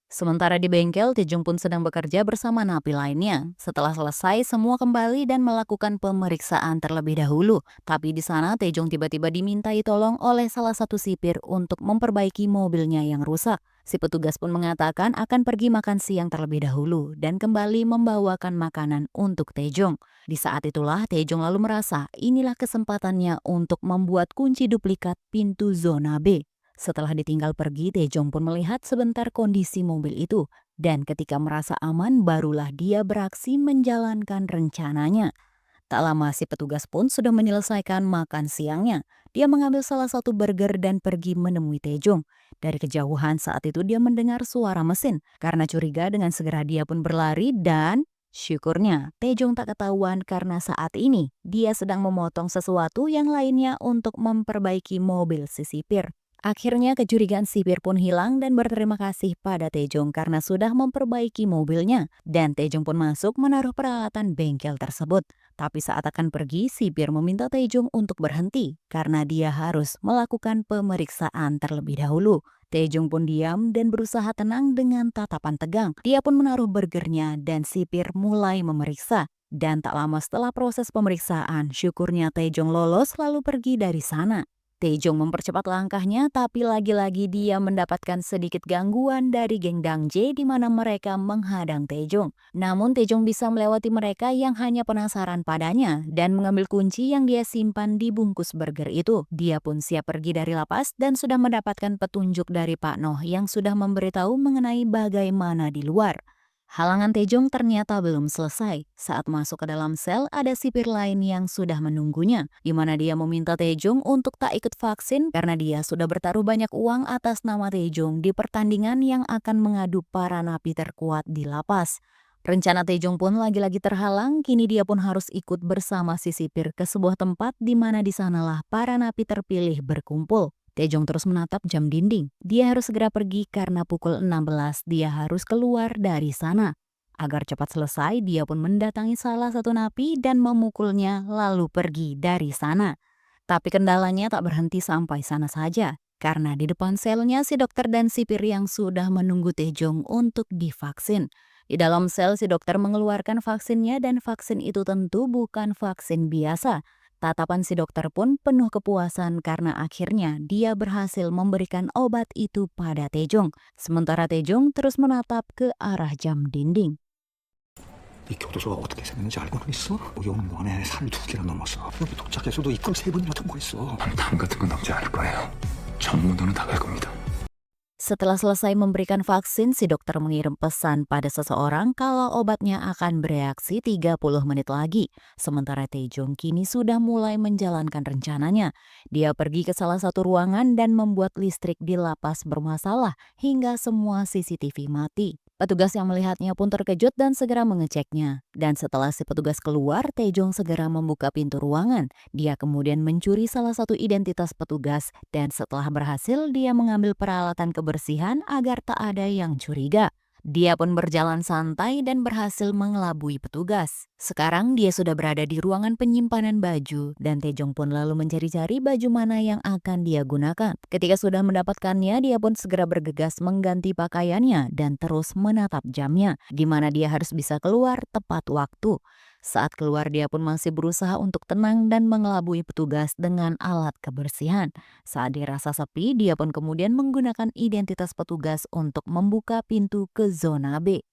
Sementara di bengkel, Taejong pun sedang bekerja bersama napi lainnya. Setelah selesai, semua kembali dan melakukan pemeriksaan terlebih dahulu. Tapi di sana, Taejong tiba-tiba dimintai tolong oleh salah satu sipir untuk memperbaiki mobilnya yang rusak. Si petugas pun mengatakan akan pergi makan siang terlebih dahulu dan kembali membawakan makanan untuk Taejong. Di saat itulah, Taejong lalu merasa inilah kesempatannya untuk membuat kunci duplikat pintu zona B. Setelah ditinggal pergi, Taejong pun melihat sebentar kondisi mobil itu. Dan ketika merasa aman, barulah dia beraksi menjalankan rencananya. Tak lama si petugas pun sudah menyelesaikan makan siangnya. Dia mengambil salah satu burger dan pergi menemui Taejong. Dari kejauhan saat itu dia mendengar suara mesin. Karena curiga dengan segera dia pun berlari dan syukurnya Taejong tak ketahuan karena saat ini dia sedang memotong sesuatu yang lainnya untuk memperbaiki mobil si sipir. Akhirnya kecurigaan sipir pun hilang dan berterima kasih pada Taejong karena sudah memperbaiki mobilnya. Dan Taejong pun masuk menaruh peralatan bengkel tersebut. Tapi saat akan pergi, sipir meminta Taejong untuk berhenti karena dia harus melakukan pemeriksaan terlebih dahulu. Taejong pun diam dan berusaha tenang dengan tatapan tegang. Dia pun menaruh burgernya dan sipir mulai memeriksa. Dan tak lama setelah proses pemeriksaan, syukurnya Taejong lolos lalu pergi dari sana. Taejong mempercepat langkahnya, tapi lagi-lagi dia mendapatkan sedikit gangguan dari geng Dang Jae di mana mereka menghadang Taejong. Namun Taejong bisa melewati mereka yang hanya penasaran padanya dan mengambil kunci yang dia simpan di bungkus burger itu. Dia pun siap pergi dari lapas dan sudah mendapatkan petunjuk dari Pak Noh yang sudah memberitahu mengenai bagaimana di luar. Halangan Taejong ternyata belum selesai. Saat masuk ke dalam sel, ada sipir lain yang sudah menunggunya, di mana dia meminta Taejong untuk tak ikut vaksin karena dia sudah bertaruh banyak uang atas nama Taejong di pertandingan yang akan mengadu para napi terkuat di lapas. Rencana Taejong pun lagi-lagi terhalang, kini dia pun harus ikut bersama si sipir ke sebuah tempat di mana di sanalah para napi terpilih berkumpul. Taejong terus menatap jam dinding. Dia harus segera pergi karena pukul 16 dia harus keluar dari sana. Agar cepat selesai, dia pun mendatangi salah satu napi dan memukulnya lalu pergi dari sana. Tapi kendalanya tak berhenti sampai sana saja. Karena di depan selnya si dokter dan sipir yang sudah menunggu Taejong untuk divaksin. Di dalam sel si dokter mengeluarkan vaksinnya dan vaksin itu tentu bukan vaksin biasa. Tatapan si dokter pun penuh kepuasan karena akhirnya dia berhasil memberikan obat itu pada Taejong. Sementara Taejong terus menatap ke arah jam dinding. 이 교도소가 어떻게 생겼는지 알고는 있어? 5년 만에 살을 2개나 넘었어. 여기 도착해서도 입금 3번이나 통과했어. 당 같은 건 넘지 않을 거예요. 전문도는 다 갈 겁니다. Setelah selesai memberikan vaksin, si dokter mengirim pesan pada seseorang kalau obatnya akan bereaksi 30 menit lagi. Sementara Taejong kini sudah mulai menjalankan rencananya. Dia pergi ke salah satu ruangan dan membuat listrik di lapas bermasalah hingga semua CCTV mati. Petugas yang melihatnya pun terkejut dan segera mengeceknya. Dan setelah si petugas keluar, Taejong segera membuka pintu ruangan. Dia kemudian mencuri salah satu identitas petugas dan setelah berhasil dia mengambil peralatan kebersihan agar tak ada yang curiga. Dia pun berjalan santai dan berhasil mengelabui petugas. Sekarang dia sudah berada di ruangan penyimpanan baju dan Taejong pun lalu mencari-cari baju mana yang akan dia gunakan. Ketika sudah mendapatkannya, dia pun segera bergegas mengganti pakaiannya dan terus menatap jamnya, di mana dia harus bisa keluar tepat waktu. Saat keluar dia pun masih berusaha untuk tenang dan mengelabui petugas dengan alat kebersihan. Saat dirasa sepi, dia pun kemudian menggunakan identitas petugas untuk membuka pintu ke zona B.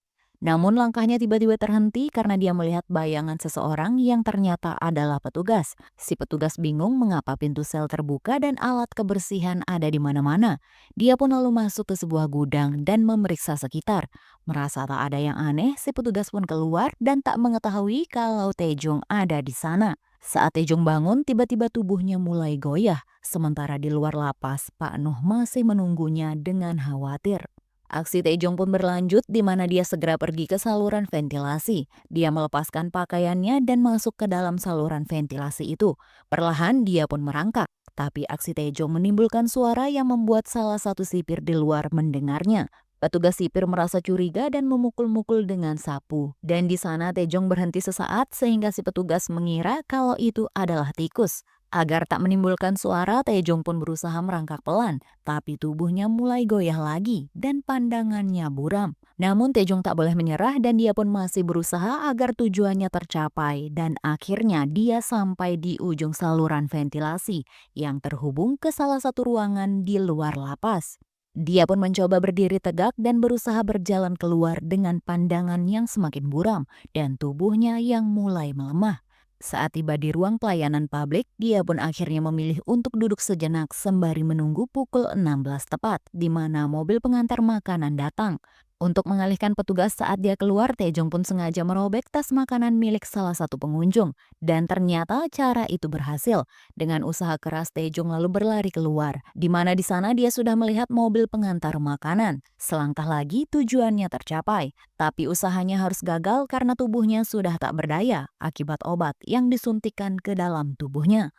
Namun langkahnya tiba-tiba terhenti karena dia melihat bayangan seseorang yang ternyata adalah petugas. Si petugas bingung mengapa pintu sel terbuka dan alat kebersihan ada di mana-mana. Dia pun lalu masuk ke sebuah gudang dan memeriksa sekitar. Merasa tak ada yang aneh, si petugas pun keluar dan tak mengetahui kalau Taejong ada di sana. Saat Taejong bangun, tiba-tiba tubuhnya mulai goyah. Sementara di luar lapas, Pak Nuh masih menunggunya dengan khawatir. Aksi Taejong pun berlanjut di mana dia segera pergi ke saluran ventilasi. Dia melepaskan pakaiannya dan masuk ke dalam saluran ventilasi itu. Perlahan dia pun merangkak, tapi aksi Taejong menimbulkan suara yang membuat salah satu sipir di luar mendengarnya. Petugas sipir merasa curiga dan memukul-mukul dengan sapu. Dan di sana Taejong berhenti sesaat sehingga si petugas mengira kalau itu adalah tikus. Agar tak menimbulkan suara, Taejong pun berusaha merangkak pelan, tapi tubuhnya mulai goyah lagi dan pandangannya buram. Namun Taejong tak boleh menyerah dan dia pun masih berusaha agar tujuannya tercapai dan akhirnya dia sampai di ujung saluran ventilasi yang terhubung ke salah satu ruangan di luar lapas. Dia pun mencoba berdiri tegak dan berusaha berjalan keluar dengan pandangan yang semakin buram dan tubuhnya yang mulai melemah. Saat tiba di ruang pelayanan publik, dia pun akhirnya memilih untuk duduk sejenak sembari menunggu pukul 16 tepat, di mana mobil pengantar makanan datang. Untuk mengalihkan petugas saat dia keluar, Taejong pun sengaja merobek tas makanan milik salah satu pengunjung. Dan ternyata cara itu berhasil. Dengan usaha keras, Taejong lalu berlari keluar, di mana di sana dia sudah melihat mobil pengantar makanan. Selangkah lagi tujuannya tercapai, tapi usahanya harus gagal karena tubuhnya sudah tak berdaya akibat obat yang disuntikkan ke dalam tubuhnya.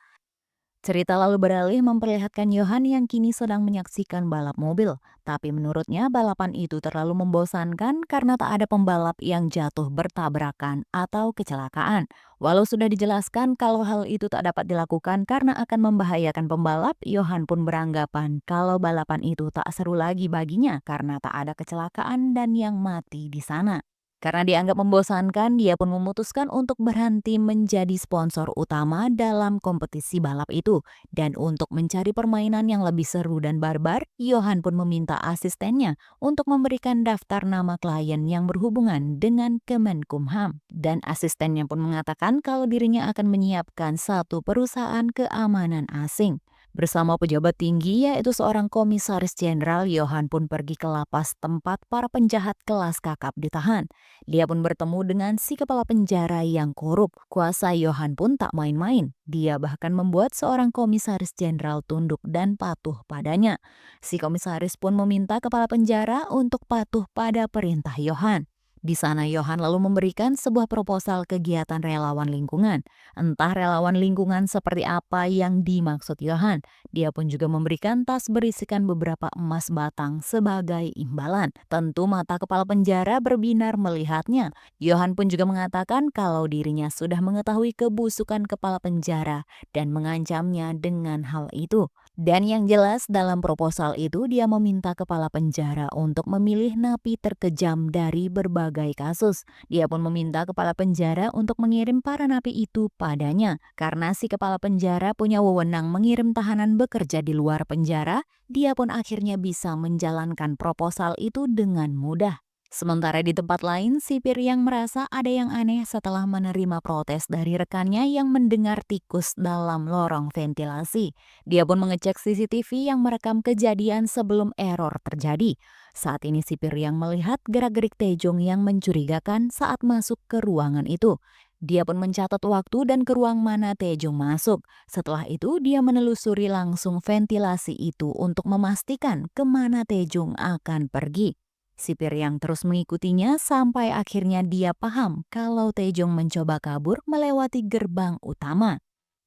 Cerita lalu beralih memperlihatkan Johan yang kini sedang menyaksikan balap mobil. Tapi menurutnya balapan itu terlalu membosankan karena tak ada pembalap yang jatuh bertabrakan atau kecelakaan. Walau sudah dijelaskan kalau hal itu tak dapat dilakukan karena akan membahayakan pembalap, Johan pun beranggapan kalau balapan itu tak seru lagi baginya karena tak ada kecelakaan dan yang mati di sana. Karena dianggap membosankan, dia pun memutuskan untuk berhenti menjadi sponsor utama dalam kompetisi balap itu. Dan untuk mencari permainan yang lebih seru dan barbar, Johan pun meminta asistennya untuk memberikan daftar nama klien yang berhubungan dengan Kemenkumham. Dan asistennya pun mengatakan kalau dirinya akan menyiapkan satu perusahaan keamanan asing. Bersama pejabat tinggi yaitu seorang komisaris jenderal, Johan pun pergi ke lapas tempat para penjahat kelas kakap ditahan. Dia pun bertemu dengan si kepala penjara yang korup. Kuasa Johan pun tak main-main. Dia bahkan membuat seorang komisaris jenderal tunduk dan patuh padanya. Si komisaris pun meminta kepala penjara untuk patuh pada perintah Johan. Di sana Johan lalu memberikan sebuah proposal kegiatan relawan lingkungan. Entah relawan lingkungan seperti apa yang dimaksud Johan. Dia pun juga memberikan tas berisikan beberapa emas batang sebagai imbalan. Tentu mata kepala penjara berbinar melihatnya. Johan pun juga mengatakan kalau dirinya sudah mengetahui kebusukan kepala penjara dan mengancamnya dengan hal itu. Dan yang jelas dalam proposal itu dia meminta kepala penjara untuk memilih napi terkejam dari berbagai kasus. Dia pun meminta kepala penjara untuk mengirim para napi itu padanya. Karena si kepala penjara punya wewenang mengirim tahanan bekerja di luar penjara, dia pun akhirnya bisa menjalankan proposal itu dengan mudah. Sementara di tempat lain, sipir yang merasa ada yang aneh setelah menerima protes dari rekannya yang mendengar tikus dalam lorong ventilasi. Dia pun mengecek CCTV yang merekam kejadian sebelum error terjadi. Saat ini sipir yang melihat gerak-gerik Taejong yang mencurigakan saat masuk ke ruangan itu. Dia pun mencatat waktu dan ke ruang mana Taejong masuk. Setelah itu, dia menelusuri langsung ventilasi itu untuk memastikan kemana Taejong akan pergi. Sipir yang terus mengikutinya sampai akhirnya dia paham kalau Taejong mencoba kabur melewati gerbang utama.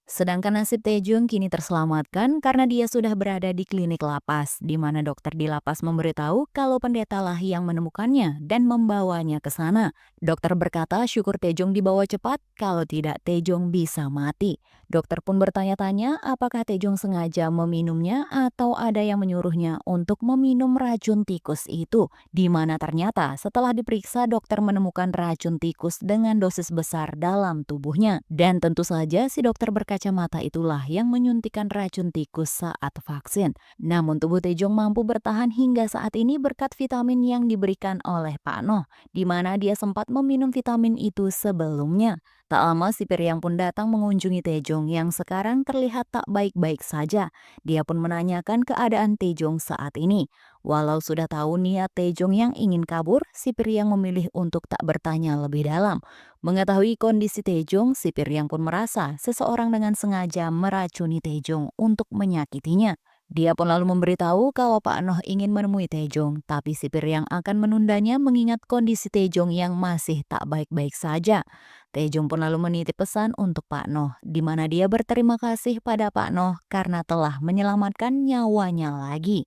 Sedangkan nasib Taejong kini terselamatkan karena dia sudah berada di klinik lapas, di mana dokter di lapas memberitahu kalau pendetalah yang menemukannya dan membawanya ke sana. Dokter berkata syukur Taejong dibawa cepat, kalau tidak Taejong bisa mati. Dokter pun bertanya-tanya apakah Taejong sengaja meminumnya atau ada yang menyuruhnya untuk meminum racun tikus itu, di mana ternyata setelah diperiksa dokter menemukan racun tikus dengan dosis besar dalam tubuhnya. Dan tentu saja si dokter berkacamata itulah yang menyuntikkan racun tikus saat vaksin. Namun tubuh Taejong mampu bertahan hingga saat ini berkat vitamin yang diberikan oleh Pak Noh, di mana dia sempat meminum vitamin itu sebelumnya. Tak lama sipir yang pun datang mengunjungi Taejong yang sekarang terlihat tak baik-baik saja. Dia pun menanyakan keadaan Taejong saat ini. Walau sudah tahu niat Taejong yang ingin kabur, sipir yang memilih untuk tak bertanya lebih dalam. Mengetahui kondisi Taejong, sipir yang pun merasa seseorang dengan sengaja meracuni Taejong untuk menyakitinya. Dia pun lalu memberitahu kalau Pak Noh ingin menemui Taejong, tapi sipir yang akan menundanya mengingat kondisi Taejong yang masih tak baik-baik saja. Taejong pun lalu menitip pesan untuk Pak Noh, di mana dia berterima kasih pada Pak Noh karena telah menyelamatkan nyawanya lagi.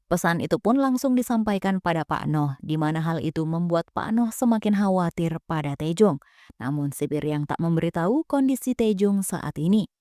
Pesan itu pun langsung disampaikan pada Pak Noh, di mana hal itu membuat Pak Noh semakin khawatir pada Taejong. Namun sipir yang tak memberitahu kondisi Taejong saat ini.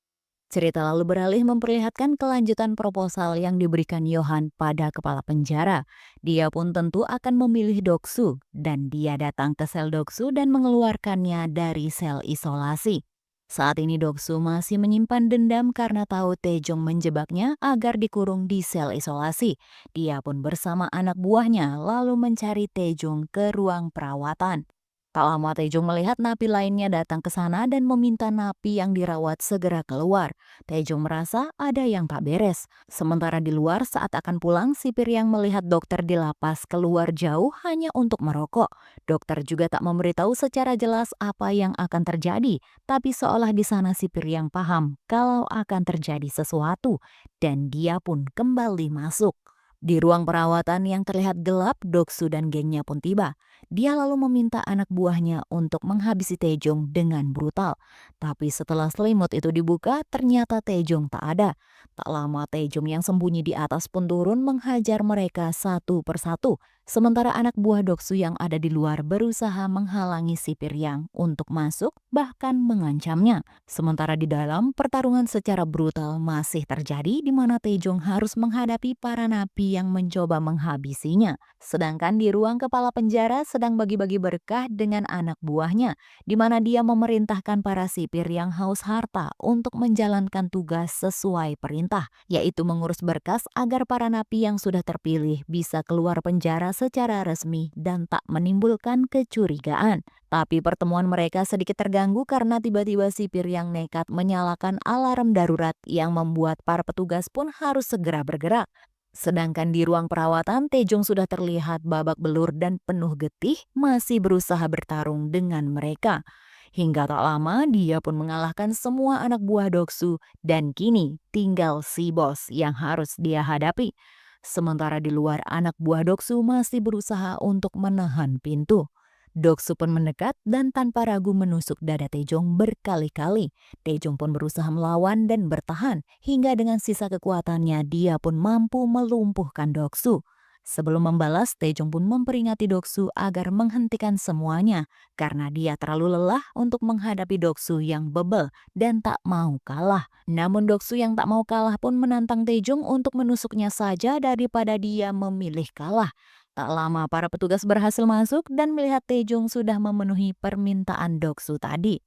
Cerita lalu beralih memperlihatkan kelanjutan proposal yang diberikan Yohan pada kepala penjara. Dia pun tentu akan memilih Doksu dan dia datang ke sel Doksu dan mengeluarkannya dari sel isolasi. Saat ini Doksu masih menyimpan dendam karena tahu Taejong menjebaknya agar dikurung di sel isolasi. Dia pun bersama anak buahnya lalu mencari Taejong ke ruang perawatan. Tak lama Taejong melihat napi lainnya datang ke sana dan meminta napi yang dirawat segera keluar. Taejong merasa ada yang tak beres. Sementara di luar saat akan pulang, sipir yang melihat dokter di lapas keluar jauh hanya untuk merokok. Dokter juga tak memberitahu secara jelas apa yang akan terjadi, tapi seolah di sana sipir yang paham kalau akan terjadi sesuatu dan dia pun kembali masuk. Di ruang perawatan yang terlihat gelap, Doksu dan gengnya pun tiba. Dia lalu meminta anak buahnya untuk menghabisi Taejong dengan brutal. Tapi setelah selimut itu dibuka, ternyata Taejong tak ada. Tak lama Taejong yang sembunyi di atas pun turun menghajar mereka satu persatu. Sementara anak buah Doksu yang ada di luar berusaha menghalangi sipir yang untuk masuk, bahkan mengancamnya. Sementara di dalam, pertarungan secara brutal masih terjadi di mana Taejong harus menghadapi para napi yang mencoba menghabisinya. Sedangkan di ruang kepala penjara sedang bagi-bagi berkah dengan anak buahnya, di mana dia memerintahkan para sipir yang haus harta untuk menjalankan tugas sesuai perintah, yaitu mengurus berkas agar para napi yang sudah terpilih bisa keluar penjara secara resmi dan tak menimbulkan kecurigaan. Tapi pertemuan mereka sedikit terganggu karena tiba-tiba sipir yang nekat menyalakan alarm darurat yang membuat para petugas pun harus segera bergerak. Sedangkan di ruang perawatan, Taejong sudah terlihat babak belur dan penuh getih masih berusaha bertarung dengan mereka. Hingga tak lama dia pun mengalahkan semua anak buah Doksu dan kini tinggal si bos yang harus dia hadapi. Sementara di luar anak buah Doksu masih berusaha untuk menahan pintu. Doksu pun mendekat dan tanpa ragu menusuk dada Taejong berkali-kali. Taejong pun berusaha melawan dan bertahan hingga dengan sisa kekuatannya dia pun mampu melumpuhkan Doksu. Sebelum membalas, Taejong pun memperingati Doksu agar menghentikan semuanya karena dia terlalu lelah untuk menghadapi Doksu yang bebel dan tak mau kalah. Namun Doksu yang tak mau kalah pun menantang Taejong untuk menusuknya saja daripada dia memilih kalah. Tak lama para petugas berhasil masuk dan melihat Taejong sudah memenuhi permintaan Doksu tadi.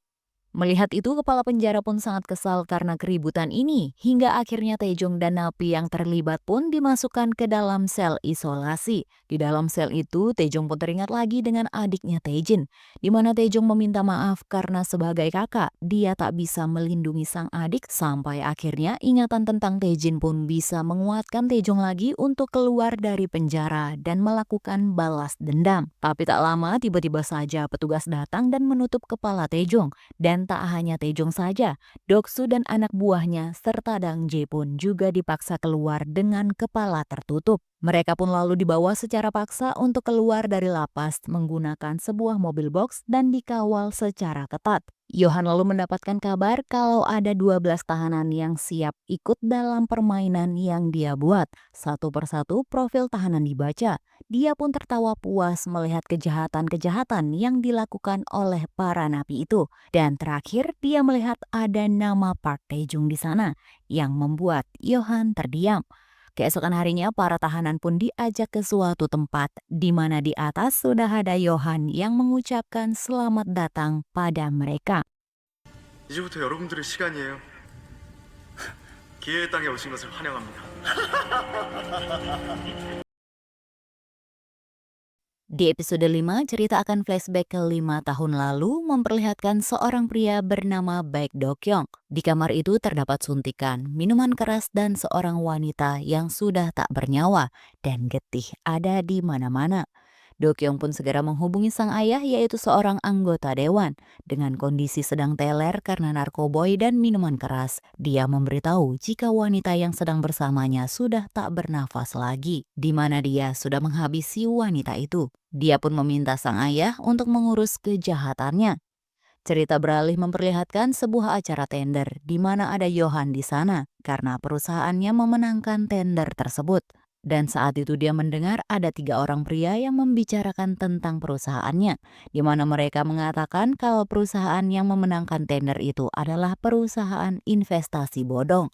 Melihat itu, kepala penjara pun sangat kesal karena keributan ini, hingga akhirnya Taejong dan napi yang terlibat pun dimasukkan ke dalam sel isolasi. Di dalam sel itu, Taejong pun teringat lagi dengan adiknya Taejin, di mana Taejong meminta maaf karena sebagai kakak, dia tak bisa melindungi sang adik, sampai akhirnya ingatan tentang Taejin pun bisa menguatkan Taejong lagi untuk keluar dari penjara dan melakukan balas dendam. Tapi tak lama, tiba-tiba saja petugas datang dan menutup kepala Taejong. Dan tak hanya Taejong saja, Doksu dan anak buahnya serta Dang Jae pun juga dipaksa keluar dengan kepala tertutup. Mereka pun lalu dibawa secara paksa untuk keluar dari lapas menggunakan sebuah mobil box dan dikawal secara ketat. Yohan lalu mendapatkan kabar kalau ada 12 tahanan yang siap ikut dalam permainan yang dia buat. Satu persatu profil tahanan dibaca. Dia pun tertawa puas melihat kejahatan-kejahatan yang dilakukan oleh para napi itu. Dan terakhir, dia melihat ada nama Park Taejong di sana yang membuat Yohan terdiam. Keesokan harinya, para tahanan pun diajak ke suatu tempat di mana di atas sudah ada Yohan yang mengucapkan selamat datang pada mereka. 이제부터 여러분들의 시간이에요. 기회의 땅에 오신 것을 환영합니다. Di episode 5, cerita akan flashback ke 5 tahun lalu memperlihatkan seorang pria bernama Baek Dokyong. Di kamar itu terdapat suntikan, minuman keras, dan seorang wanita yang sudah tak bernyawa dan getih ada di mana-mana. Dokyong pun segera menghubungi sang ayah, yaitu seorang anggota dewan. Dengan kondisi sedang teler karena narkoboy dan minuman keras, dia memberitahu jika wanita yang sedang bersamanya sudah tak bernafas lagi, di mana dia sudah menghabisi wanita itu. Dia pun meminta sang ayah untuk mengurus kejahatannya. Cerita beralih memperlihatkan sebuah acara tender di mana ada Yohan di sana karena perusahaannya memenangkan tender tersebut. Dan saat itu dia mendengar ada 3 orang pria yang membicarakan tentang perusahaannya, di mana mereka mengatakan kalau perusahaan yang memenangkan tender itu adalah perusahaan investasi bodong.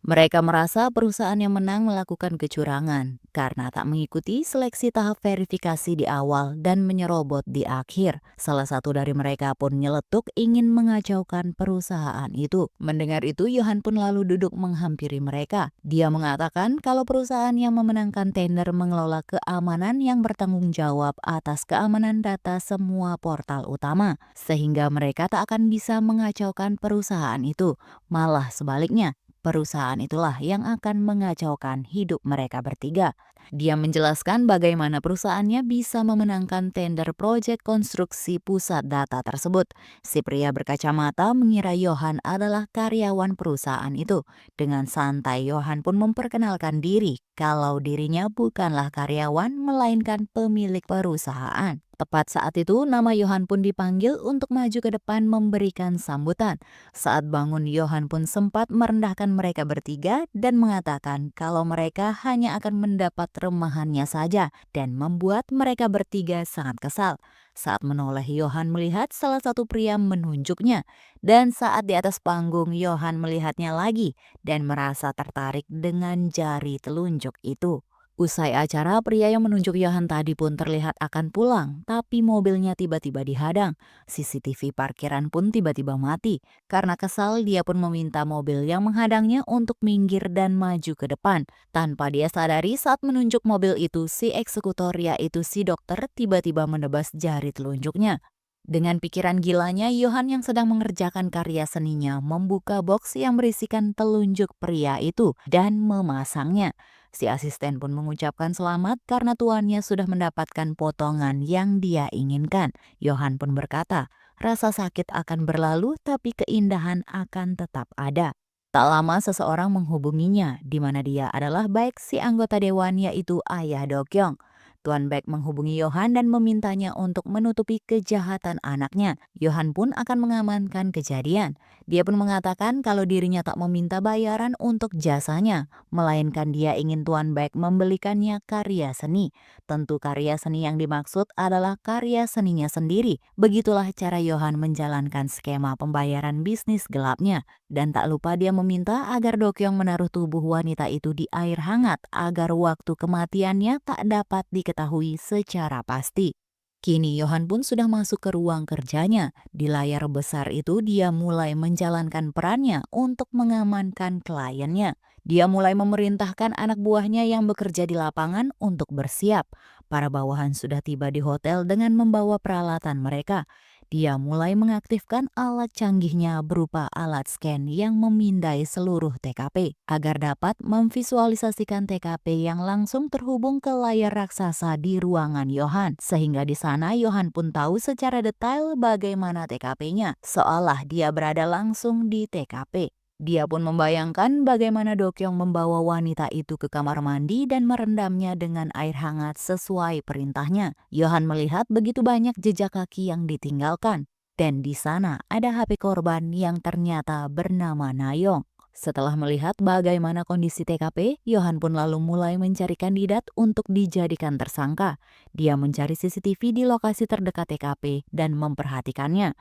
Mereka merasa perusahaan yang menang melakukan kecurangan karena tak mengikuti seleksi tahap verifikasi di awal dan menyerobot di akhir. Salah satu dari mereka pun nyeletuk ingin mengacaukan perusahaan itu. Mendengar itu, Yohan pun lalu duduk menghampiri mereka. Dia mengatakan kalau perusahaan yang memenangkan tender mengelola keamanan yang bertanggung jawab atas keamanan data semua portal utama, sehingga mereka tak akan bisa mengacaukan perusahaan itu. Malah sebaliknya, perusahaan itulah yang akan mengacaukan hidup mereka bertiga. Dia menjelaskan bagaimana perusahaannya bisa memenangkan tender proyek konstruksi pusat data tersebut. Si pria berkacamata mengira Yohan adalah karyawan perusahaan itu. Dengan santai, Yohan pun memperkenalkan diri kalau dirinya bukanlah karyawan melainkan pemilik perusahaan. Tepat saat itu, nama Yohan pun dipanggil untuk maju ke depan memberikan sambutan. Saat bangun, Yohan pun sempat merendahkan mereka bertiga dan mengatakan kalau mereka hanya akan mendapat remahannya saja dan membuat mereka bertiga sangat kesal. Saat menoleh, Yohan melihat salah satu pria menunjuknya. Dan saat di atas panggung, Yohan melihatnya lagi dan merasa tertarik dengan jari telunjuk itu. Usai acara, pria yang menunjuk Yohan tadi pun terlihat akan pulang, tapi mobilnya tiba-tiba dihadang. CCTV parkiran pun tiba-tiba mati. Karena kesal, dia pun meminta mobil yang menghadangnya untuk minggir dan maju ke depan. Tanpa dia sadari, saat menunjuk mobil itu, si eksekutor, yaitu si dokter, tiba-tiba menebas jari telunjuknya. Dengan pikiran gilanya, Yohan yang sedang mengerjakan karya seninya membuka box yang berisikan telunjuk pria itu dan memasangnya. Si asisten pun mengucapkan selamat karena tuannya sudah mendapatkan potongan yang dia inginkan. Yohan pun berkata, rasa sakit akan berlalu tapi keindahan akan tetap ada. Tak lama seseorang menghubunginya, di mana dia adalah Baek, si anggota dewan, yaitu ayah Dokyong. Tuan Baek menghubungi Yohan dan memintanya untuk menutupi kejahatan anaknya. Yohan pun akan mengamankan kejadian. Dia pun mengatakan kalau dirinya tak meminta bayaran untuk jasanya, melainkan dia ingin Tuan Baek membelikannya karya seni. Tentu karya seni yang dimaksud adalah karya seninya sendiri. Begitulah cara Yohan menjalankan skema pembayaran bisnis gelapnya. Dan tak lupa dia meminta agar Dokyong menaruh tubuh wanita itu di air hangat agar waktu kematiannya tak dapat diketahui secara pasti. Kini Yohan pun sudah masuk ke ruang kerjanya. Di layar besar itu dia mulai menjalankan perannya untuk mengamankan kliennya. Dia mulai memerintahkan anak buahnya yang bekerja di lapangan untuk bersiap. Para bawahan sudah tiba di hotel dengan membawa peralatan mereka. Dia mulai mengaktifkan alat canggihnya berupa alat scan yang memindai seluruh TKP agar dapat memvisualisasikan TKP yang langsung terhubung ke layar raksasa di ruangan Yohan. Sehingga di sana Yohan pun tahu secara detail bagaimana TKP-nya, seolah dia berada langsung di TKP. Dia pun membayangkan bagaimana Dokyong membawa wanita itu ke kamar mandi dan merendamnya dengan air hangat sesuai perintahnya. Yohan melihat begitu banyak jejak kaki yang ditinggalkan. Dan di sana ada HP korban yang ternyata bernama Nayong. Setelah melihat bagaimana kondisi TKP, Yohan pun lalu mulai mencari kandidat untuk dijadikan tersangka. Dia mencari CCTV di lokasi terdekat TKP dan memperhatikannya.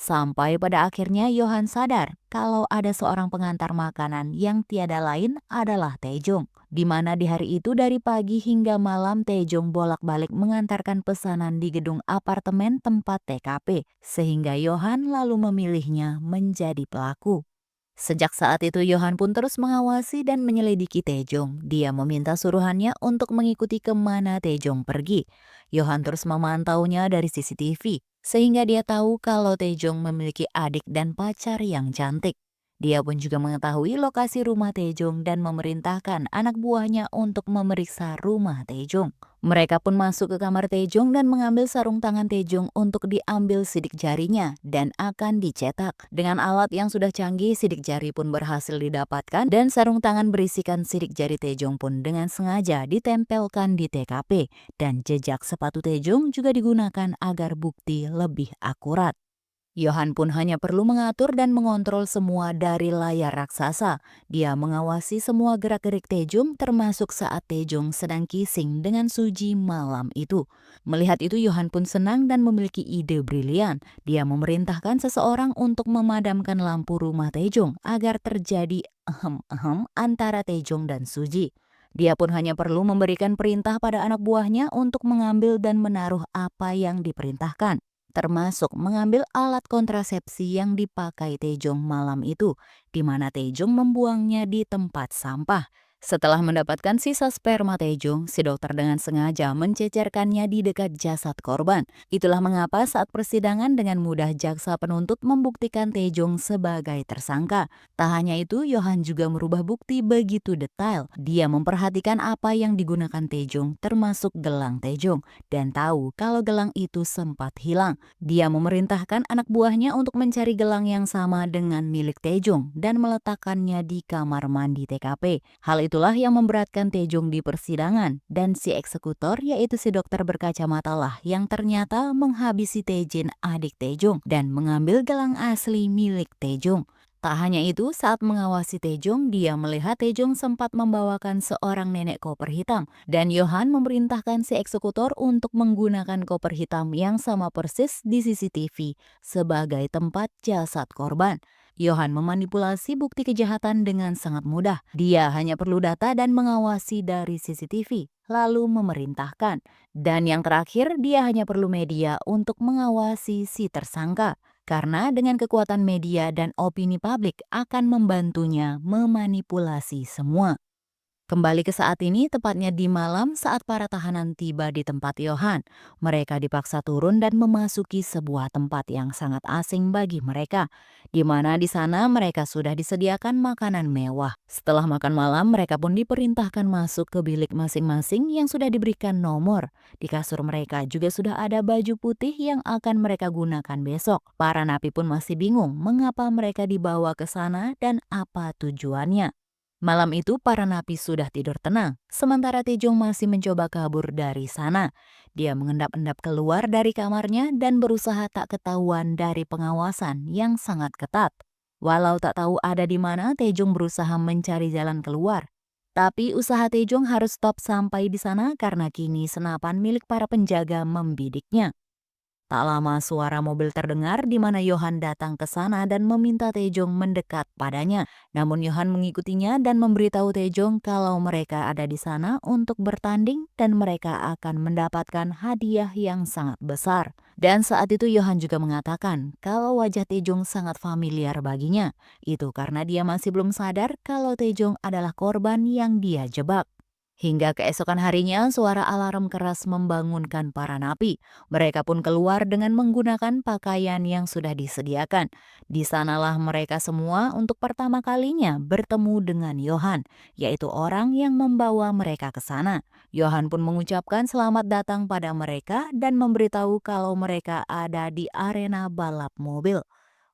Sampai pada akhirnya Yohan sadar kalau ada seorang pengantar makanan yang tiada lain adalah Taejong. Di mana di hari itu dari pagi hingga malam Taejong bolak-balik mengantarkan pesanan di gedung apartemen tempat TKP. Sehingga Yohan lalu memilihnya menjadi pelaku. Sejak saat itu Yohan pun terus mengawasi dan menyelidiki Taejong. Dia meminta suruhannya untuk mengikuti kemana Taejong pergi. Yohan terus memantaunya dari CCTV, sehingga dia tahu kalau Taejong memiliki adik dan pacar yang cantik. Dia pun juga mengetahui lokasi rumah Taejong dan memerintahkan anak buahnya untuk memeriksa rumah Taejong. Mereka pun masuk ke kamar Taejong dan mengambil sarung tangan Taejong untuk diambil sidik jarinya dan akan dicetak. Dengan alat yang sudah canggih, sidik jari pun berhasil didapatkan dan sarung tangan berisikan sidik jari Taejong pun dengan sengaja ditempelkan di TKP. Dan jejak sepatu Taejong juga digunakan agar bukti lebih akurat. Yohan pun hanya perlu mengatur dan mengontrol semua dari layar raksasa. Dia mengawasi semua gerak-gerik Taejong termasuk saat Taejong sedang kissing dengan Suji malam itu. Melihat itu Yohan pun senang dan memiliki ide brilian. Dia memerintahkan seseorang untuk memadamkan lampu rumah Taejong agar terjadi antara Taejong dan Suji. Dia pun hanya perlu memberikan perintah pada anak buahnya untuk mengambil dan menaruh apa yang diperintahkan, termasuk mengambil alat kontrasepsi yang dipakai Taejong malam itu, di mana Taejong membuangnya di tempat sampah. Setelah mendapatkan sisa sperma Taejong, si dokter dengan sengaja mencecerkannya di dekat jasad korban. Itulah mengapa saat persidangan dengan mudah jaksa penuntut membuktikan Taejong sebagai tersangka. Tak hanya itu, Yohan juga merubah bukti begitu detail. Dia memperhatikan apa yang digunakan Taejong, termasuk gelang Taejong, dan tahu kalau gelang itu sempat hilang. Dia memerintahkan anak buahnya untuk mencari gelang yang sama dengan milik Taejong dan meletakkannya di kamar mandi TKP. Hal itulah yang memberatkan Taejong di persidangan, dan si eksekutor yaitu si dokter berkacamata lah yang ternyata menghabisi Taejin adik Taejong dan mengambil gelang asli milik Taejong. Tak hanya itu, saat mengawasi Taejong, dia melihat Taejong sempat membawakan seorang nenek koper hitam dan Yohan memerintahkan si eksekutor untuk menggunakan koper hitam yang sama persis di CCTV sebagai tempat jasad korban. Yohan memanipulasi bukti kejahatan dengan sangat mudah. Dia hanya perlu data dan mengawasi dari CCTV, lalu memerintahkan. Dan yang terakhir, dia hanya perlu media untuk mengawasi si tersangka. Karena dengan kekuatan media dan opini publik akan membantunya memanipulasi semua. Kembali ke saat ini, tepatnya di malam saat para tahanan tiba di tempat Yohan. Mereka dipaksa turun dan memasuki sebuah tempat yang sangat asing bagi mereka, di mana di sana mereka sudah disediakan makanan mewah. Setelah makan malam, mereka pun diperintahkan masuk ke bilik masing-masing yang sudah diberikan nomor. Di kasur mereka juga sudah ada baju putih yang akan mereka gunakan besok. Para napi pun masih bingung mengapa mereka dibawa ke sana dan apa tujuannya. Malam itu para napi sudah tidur tenang, sementara Taejong masih mencoba kabur dari sana. Dia mengendap-endap keluar dari kamarnya dan berusaha tak ketahuan dari pengawasan yang sangat ketat. Walau tak tahu ada di mana, Taejong berusaha mencari jalan keluar. Tapi usaha Taejong harus stop sampai di sana karena kini senapan milik para penjaga membidiknya. Tak lama suara mobil terdengar di mana Yohan datang ke sana dan meminta Taejong mendekat padanya. Namun Yohan mengikutinya dan memberitahu Taejong kalau mereka ada di sana untuk bertanding dan mereka akan mendapatkan hadiah yang sangat besar. Dan saat itu Yohan juga mengatakan kalau wajah Taejong sangat familiar baginya. Itu karena dia masih belum sadar kalau Taejong adalah korban yang dia jebak. Hingga keesokan harinya, suara alarm keras membangunkan para napi. Mereka pun keluar dengan menggunakan pakaian yang sudah disediakan. Di sanalah mereka semua untuk pertama kalinya bertemu dengan Yohan, yaitu orang yang membawa mereka ke sana. Yohan pun mengucapkan selamat datang pada mereka dan memberitahu kalau mereka ada di arena balap mobil.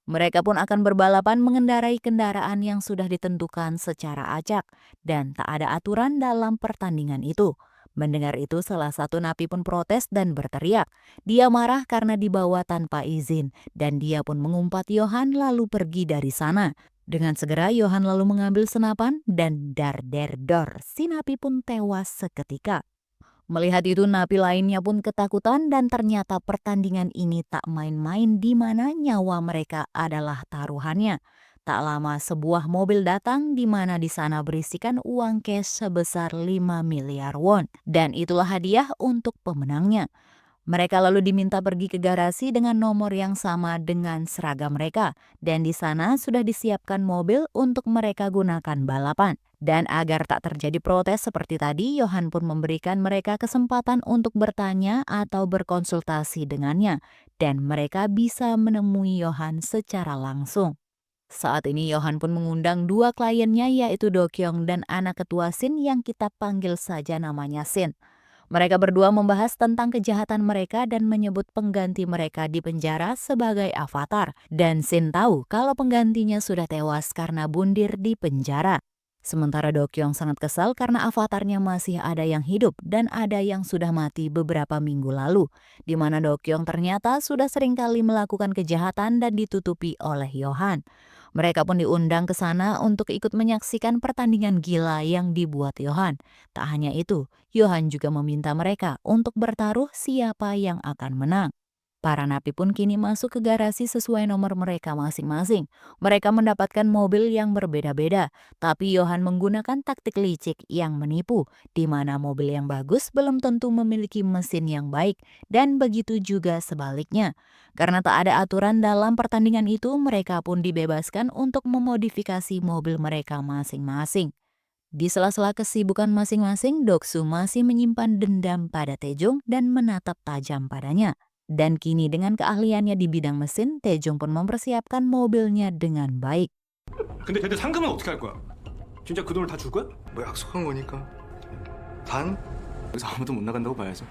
Mereka pun akan berbalapan mengendarai kendaraan yang sudah ditentukan secara acak dan tak ada aturan dalam pertandingan itu. Mendengar itu salah satu napi pun protes dan berteriak. Dia marah karena dibawa tanpa izin dan dia pun mengumpat Yohan lalu pergi dari sana. Dengan segera Yohan lalu mengambil senapan dan dar-der-dor, si napi pun tewas seketika. Melihat itu napi lainnya pun ketakutan dan ternyata pertandingan ini tak main-main di mana nyawa mereka adalah taruhannya. Tak lama sebuah mobil datang di mana di sana berisikan uang cash sebesar 5 miliar won dan itulah hadiah untuk pemenangnya. Mereka lalu diminta pergi ke garasi dengan nomor yang sama dengan seragam mereka dan di sana sudah disiapkan mobil untuk mereka gunakan balapan. Dan agar tak terjadi protes seperti tadi, Yohan pun memberikan mereka kesempatan untuk bertanya atau berkonsultasi dengannya dan mereka bisa menemui Yohan secara langsung. Saat ini Yohan pun mengundang dua kliennya yaitu Do Kyung dan anak ketua Sin yang kita panggil saja namanya Sin. Mereka berdua membahas tentang kejahatan mereka dan menyebut pengganti mereka di penjara sebagai avatar. Dan Sin tahu kalau penggantinya sudah tewas karena bundir di penjara. Sementara Do Kyung sangat kesal karena avatarnya masih ada yang hidup dan ada yang sudah mati beberapa minggu lalu. Di mana Do Kyung ternyata sudah seringkali melakukan kejahatan dan ditutupi oleh Yohan. Mereka pun diundang ke sana untuk ikut menyaksikan pertandingan gila yang dibuat Yohan. Tak hanya itu, Yohan juga meminta mereka untuk bertaruh siapa yang akan menang. Para napi pun kini masuk ke garasi sesuai nomor mereka masing-masing. Mereka mendapatkan mobil yang berbeda-beda, tapi Yohan menggunakan taktik licik yang menipu, di mana mobil yang bagus belum tentu memiliki mesin yang baik, dan begitu juga sebaliknya. Karena tak ada aturan dalam pertandingan itu, mereka pun dibebaskan untuk memodifikasi mobil mereka masing-masing. Di sela-sela kesibukan masing-masing, Doksu masih menyimpan dendam pada Taejong dan menatap tajam padanya. Dan kini dengan keahliannya di bidang mesin, Taejong pun mempersiapkan mobilnya dengan baik. 근데 상금은 어떻게 할 거야? 진짜 그 돈을 다 줄 거야? 뭐 약속한 거니까. 단 여기서 아무도 못 나간다고 봐야죠.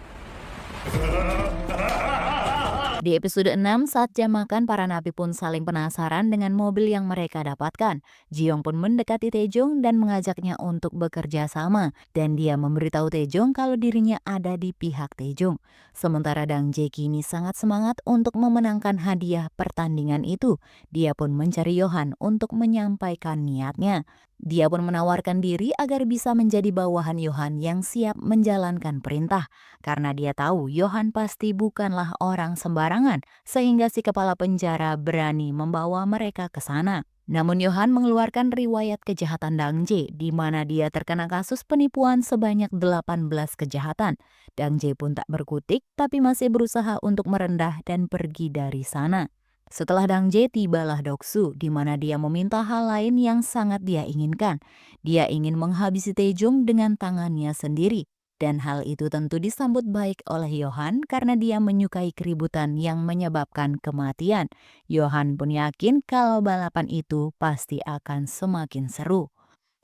Di episode 6, saat jam makan, para napi pun saling penasaran dengan mobil yang mereka dapatkan. Jiyoung pun mendekati Taejong dan mengajaknya untuk bekerja sama. Dan dia memberitahu Taejong kalau dirinya ada di pihak Taejong. Sementara Dang Jae kini sangat semangat untuk memenangkan hadiah pertandingan itu. Dia pun mencari Yohan untuk menyampaikan niatnya. Dia pun menawarkan diri agar bisa menjadi bawahan Yohan yang siap menjalankan perintah. Karena dia tahu Yohan pasti bukanlah orang sembarangan, sehingga si kepala penjara berani membawa mereka ke sana. Namun Yohan mengeluarkan riwayat kejahatan Dang Jae, di mana dia terkena kasus penipuan sebanyak 18 kejahatan. Dang Jae pun tak berkutik, tapi masih berusaha untuk merendah dan pergi dari sana. Setelah Dang Jae tibalah Doksu, di mana dia meminta hal lain yang sangat dia inginkan. Dia ingin menghabisi Taejong dengan tangannya sendiri. Dan hal itu tentu disambut baik oleh Yohan karena dia menyukai keributan yang menyebabkan kematian. Yohan pun yakin kalau balapan itu pasti akan semakin seru.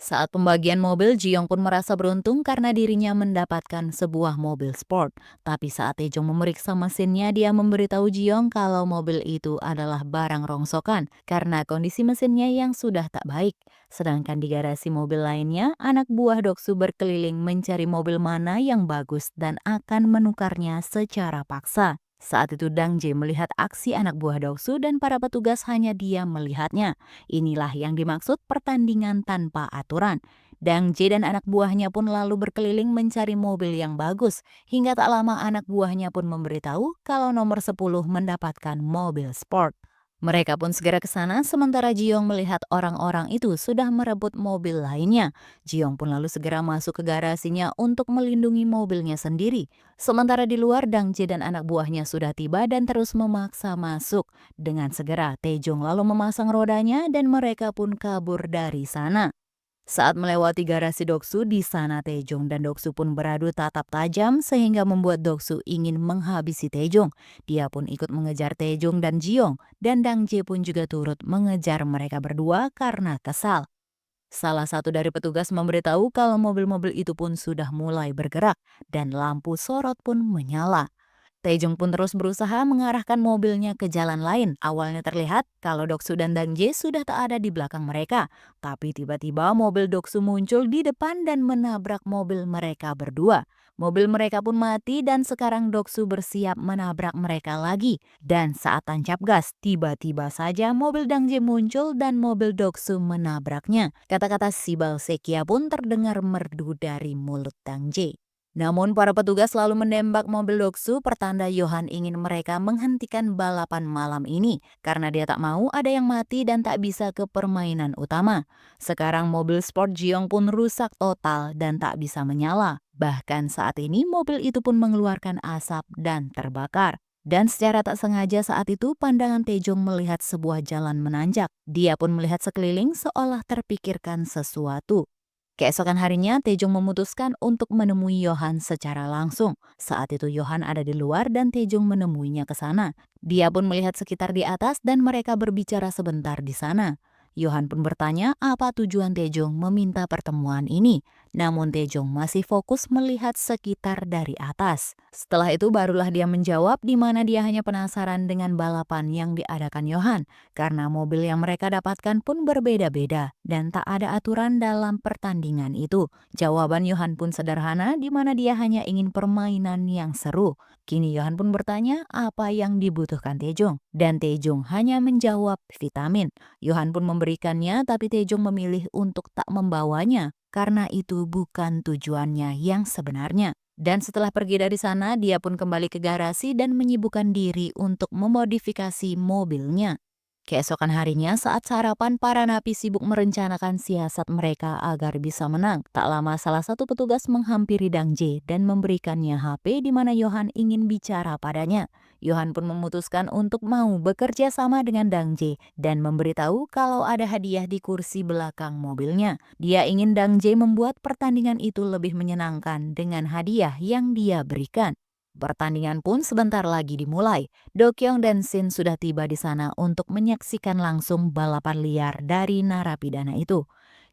Saat pembagian mobil, Jiyoung pun merasa beruntung karena dirinya mendapatkan sebuah mobil sport. Tapi saat Taejong memeriksa mesinnya, dia memberitahu Jiyoung kalau mobil itu adalah barang rongsokan karena kondisi mesinnya yang sudah tak baik. Sedangkan di garasi mobil lainnya, anak buah Doksu berkeliling mencari mobil mana yang bagus dan akan menukarnya secara paksa. Saat itu Dang Jae melihat aksi anak buah Doksu dan para petugas hanya diam melihatnya. Inilah yang dimaksud pertandingan tanpa aturan. Dang J dan anak buahnya pun lalu berkeliling mencari mobil yang bagus. Hingga tak lama anak buahnya pun memberitahu kalau nomor 10 mendapatkan mobil sport. Mereka pun segera ke sana sementara Jiong melihat orang-orang itu sudah merebut mobil lainnya. Jiong pun lalu segera masuk ke garasinya untuk melindungi mobilnya sendiri. Sementara di luar Dang J dan anak buahnya sudah tiba dan terus memaksa masuk. Dengan segera Taejong lalu memasang rodanya dan mereka pun kabur dari sana. Saat melewati garasi Doksu, di sana Taejong dan Doksu pun beradu tatap tajam sehingga membuat Doksu ingin menghabisi Taejong. Dia pun ikut mengejar Taejong dan Jiong, dan Dang Jae pun juga turut mengejar mereka berdua karena kesal. Salah satu dari petugas memberitahu kalau mobil-mobil itu pun sudah mulai bergerak dan lampu sorot pun menyala. Taejong pun terus berusaha mengarahkan mobilnya ke jalan lain. Awalnya terlihat kalau Doksu dan Dang Jae sudah tak ada di belakang mereka. Tapi tiba-tiba mobil Doksu muncul di depan dan menabrak mobil mereka berdua. Mobil mereka pun mati dan sekarang Doksu bersiap menabrak mereka lagi. Dan saat tancap gas, tiba-tiba saja mobil Dang Jae muncul dan mobil Doksu menabraknya. Kata-kata Sibal Sekia pun terdengar merdu dari mulut Dang Jae. Namun para petugas lalu menembak mobil Doksu pertanda Yohan ingin mereka menghentikan balapan malam ini karena dia tak mau ada yang mati dan tak bisa ke permainan utama. Sekarang mobil sport Jiong pun rusak total dan tak bisa menyala. Bahkan saat ini mobil itu pun mengeluarkan asap dan terbakar. Dan secara tak sengaja saat itu pandangan Taejong melihat sebuah jalan menanjak. Dia pun melihat sekeliling seolah terpikirkan sesuatu. Keesokan harinya, Taejong memutuskan untuk menemui Yohan secara langsung. Saat itu Yohan ada di luar dan Taejong menemuinya ke sana. Dia pun melihat sekitar di atas dan mereka berbicara sebentar di sana. Yohan pun bertanya apa tujuan Taejong meminta pertemuan ini. Namun Taejong masih fokus melihat sekitar dari atas. Setelah itu barulah dia menjawab di mana dia hanya penasaran dengan balapan yang diadakan Yohan. Karena mobil yang mereka dapatkan pun berbeda-beda dan tak ada aturan dalam pertandingan itu. Jawaban Yohan pun sederhana di mana dia hanya ingin permainan yang seru. Kini Yohan pun bertanya apa yang dibutuhkan Taejong. Dan Taejong hanya menjawab vitamin. Yohan pun memberikannya tapi Taejong memilih untuk tak membawanya karena itu bukan tujuannya yang sebenarnya. Dan setelah pergi dari sana, dia pun kembali ke garasi dan menyibukkan diri untuk memodifikasi mobilnya. Keesokan harinya saat sarapan, para napi sibuk merencanakan siasat mereka agar bisa menang. Tak lama salah satu petugas menghampiri Dang Jae dan memberikannya HP di mana Yohan ingin bicara padanya. Yohan pun memutuskan untuk mau bekerja sama dengan Dang Jae dan memberitahu kalau ada hadiah di kursi belakang mobilnya. Dia ingin Dang Jae membuat pertandingan itu lebih menyenangkan dengan hadiah yang dia berikan. Pertandingan pun sebentar lagi dimulai. Do Kyung dan Shin sudah tiba di sana untuk menyaksikan langsung balapan liar dari narapidana itu.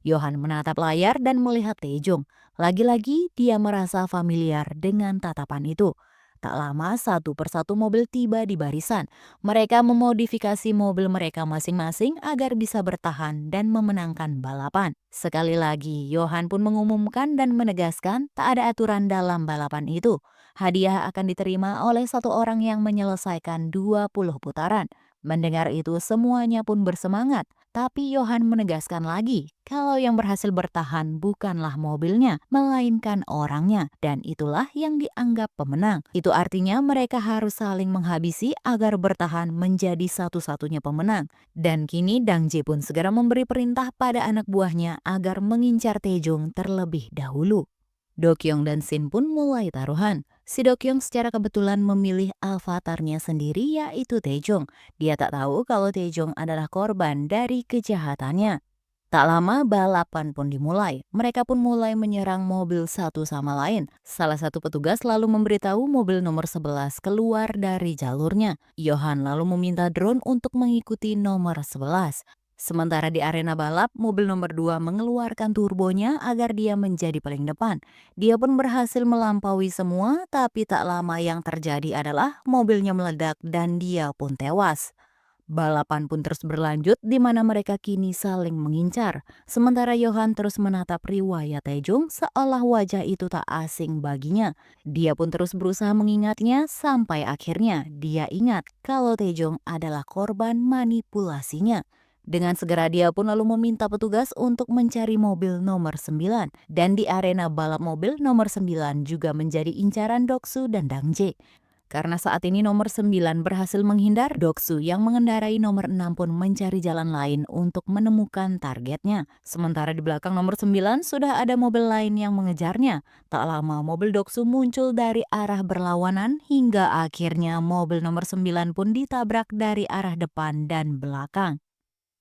Yohan menatap layar dan melihat Taejong. Lagi-lagi dia merasa familiar dengan tatapan itu. Tak lama satu persatu mobil tiba di barisan. Mereka memodifikasi mobil mereka masing-masing agar bisa bertahan dan memenangkan balapan. Sekali lagi, Yohan pun mengumumkan dan menegaskan tak ada aturan dalam balapan itu. Hadiah akan diterima oleh satu orang yang menyelesaikan 20 putaran. Mendengar itu semuanya pun bersemangat. Tapi Yohan menegaskan lagi kalau yang berhasil bertahan bukanlah mobilnya, melainkan orangnya. Dan itulah yang dianggap pemenang. Itu artinya mereka harus saling menghabisi agar bertahan menjadi satu-satunya pemenang. Dan kini Dang Jae pun segera memberi perintah pada anak buahnya agar mengincar Taejong terlebih dahulu. Do Kyung dan Shin pun mulai taruhan. Si Do Kyung secara kebetulan memilih avatarnya sendiri yaitu Taejong. Dia tak tahu kalau Taejong adalah korban dari kejahatannya. Tak lama balapan pun dimulai. Mereka pun mulai menyerang mobil satu sama lain. Salah satu petugas lalu memberitahu mobil nomor 11 keluar dari jalurnya. Yohan lalu meminta drone untuk mengikuti nomor 11. Sementara di arena balap, mobil nomor 2 mengeluarkan turbonya agar dia menjadi paling depan. Dia pun berhasil melampaui semua, tapi tak lama yang terjadi adalah mobilnya meledak dan dia pun tewas. Balapan pun terus berlanjut di mana mereka kini saling mengincar. Sementara Yohan terus menatap riwayat Taejong seolah wajah itu tak asing baginya. Dia pun terus berusaha mengingatnya sampai akhirnya dia ingat kalau Taejong adalah korban manipulasinya. Dengan segera dia pun lalu meminta petugas untuk mencari mobil nomor 9. Dan di arena balap mobil nomor 9 juga menjadi incaran Doksu dan Dang Jae. Karena saat ini nomor 9 berhasil menghindar, Doksu yang mengendarai nomor 6 pun mencari jalan lain untuk menemukan targetnya. Sementara di belakang nomor 9 sudah ada mobil lain yang mengejarnya. Tak lama mobil Doksu muncul dari arah berlawanan hingga akhirnya mobil nomor 9 pun ditabrak dari arah depan dan belakang.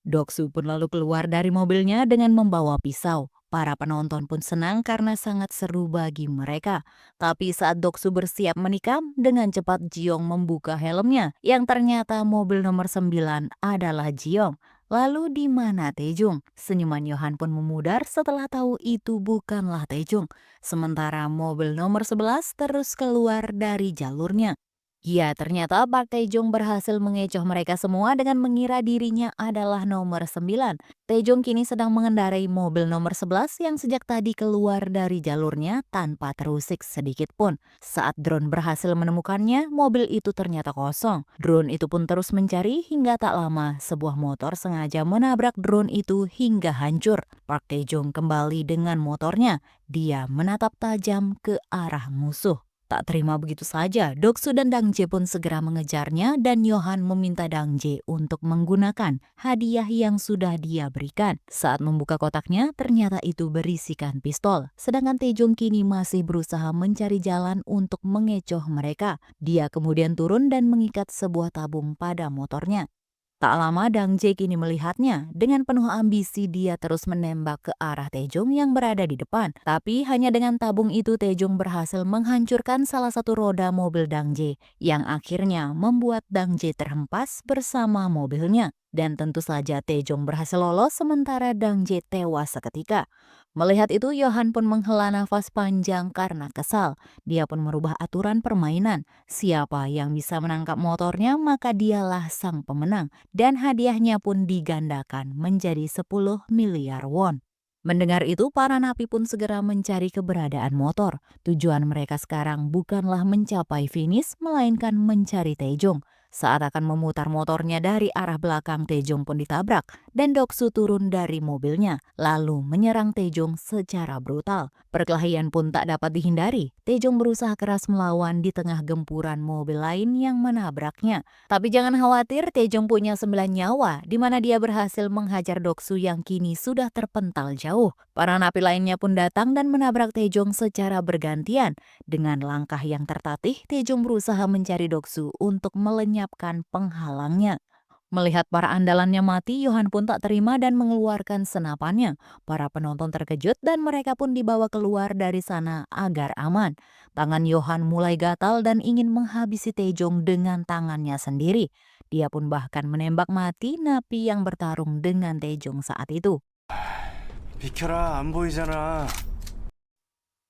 Doksu pun lalu keluar dari mobilnya dengan membawa pisau. Para penonton pun senang karena sangat seru bagi mereka. Tapi saat Doksu bersiap menikam, dengan cepat Jiong membuka helmnya, yang ternyata mobil nomor 9 adalah Jiong. Lalu di mana Taejung? Senyuman Yohan pun memudar setelah tahu itu bukanlah Taejung. Sementara mobil nomor 11 terus keluar dari jalurnya. Ya, ternyata Park Taejong berhasil mengecoh mereka semua dengan mengira dirinya adalah nomor 9. Taejong kini sedang mengendarai mobil nomor 11 yang sejak tadi keluar dari jalurnya tanpa terusik sedikit pun. Saat drone berhasil menemukannya, mobil itu ternyata kosong. Drone itu pun terus mencari hingga tak lama sebuah motor sengaja menabrak drone itu hingga hancur. Park Taejong kembali dengan motornya. Dia menatap tajam ke arah musuh. Tak terima begitu saja, Doksu dan Dang Jae pun segera mengejarnya dan Yohan meminta Dang Jae untuk menggunakan hadiah yang sudah dia berikan. Saat membuka kotaknya, ternyata itu berisikan pistol. Sedangkan Taejong kini masih berusaha mencari jalan untuk mengecoh mereka. Dia kemudian turun dan mengikat sebuah tabung pada motornya. Tak lama Dang Jae kini melihatnya. Dengan penuh ambisi dia terus menembak ke arah Taejong yang berada di depan. Tapi hanya dengan tabung itu Taejong berhasil menghancurkan salah satu roda mobil Dang Jae yang akhirnya membuat Dang Jae terhempas bersama mobilnya. Dan tentu saja Taejong berhasil lolos sementara Dang Jae tewas seketika. Melihat itu Yohan pun menghela nafas panjang karena kesal. Dia pun merubah aturan permainan. Siapa yang bisa menangkap motornya maka dialah sang pemenang. Dan hadiahnya pun digandakan menjadi 10 miliar won. Mendengar itu para napi pun segera mencari keberadaan motor. Tujuan mereka sekarang bukanlah mencapai finish melainkan mencari Taejong. Saat akan memutar motornya dari arah belakang, Taejong pun ditabrak dan Doksu turun dari mobilnya lalu menyerang Taejong secara brutal. Perkelahian pun tak dapat dihindari. Taejong berusaha keras melawan di tengah gempuran mobil lain yang menabraknya. Tapi jangan khawatir, Taejong punya 9 nyawa di mana dia berhasil menghajar Doksu yang kini sudah terpental jauh. Para napi lainnya pun datang dan menabrak Taejong secara bergantian. Dengan langkah yang tertatih, Taejong berusaha mencari Doksu untuk melenyapkan penghalangnya. Melihat para andalannya mati, Yohan pun tak terima dan mengeluarkan senapannya. Para penonton terkejut dan mereka pun dibawa keluar dari sana agar aman. Tangan Yohan mulai gatal dan ingin menghabisi Taejong dengan tangannya sendiri. Dia pun bahkan menembak mati napi yang bertarung dengan Taejong saat itu. 비켜라, 안 보이잖아.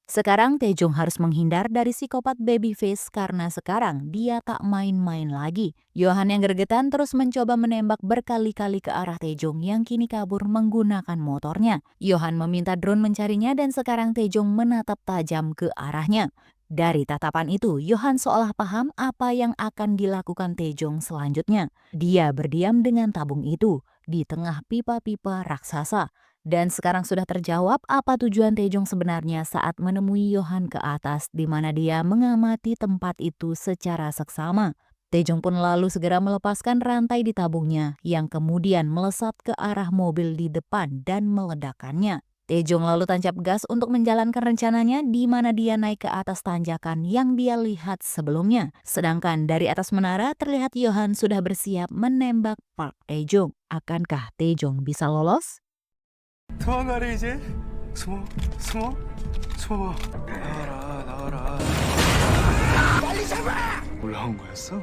Sekarang Taejong harus menghindar dari psikopat babyface karena sekarang dia tak main-main lagi. Yohan yang gregetan terus mencoba menembak berkali-kali ke arah Taejong yang kini kabur menggunakan motornya. Yohan meminta drone mencarinya dan sekarang Taejong menatap tajam ke arahnya. Dari tatapan itu, Yohan seolah paham apa yang akan dilakukan Taejong selanjutnya. Dia berdiam dengan tabung itu di tengah pipa-pipa raksasa. Dan sekarang sudah terjawab apa tujuan Taejong sebenarnya saat menemui Yohan ke atas di mana dia mengamati tempat itu secara seksama. Taejong pun lalu segera melepaskan rantai di tabungnya yang kemudian melesat ke arah mobil di depan dan meledakkannya. Taejong lalu tancap gas untuk menjalankan rencananya di mana dia naik ke atas tanjakan yang dia lihat sebelumnya. Sedangkan dari atas menara terlihat Yohan sudah bersiap menembak Park Taejong. Akankah Taejong bisa lolos? 도망가래 이제. 숨어. 나와라. 빨리 잡아. 올라온 거였어?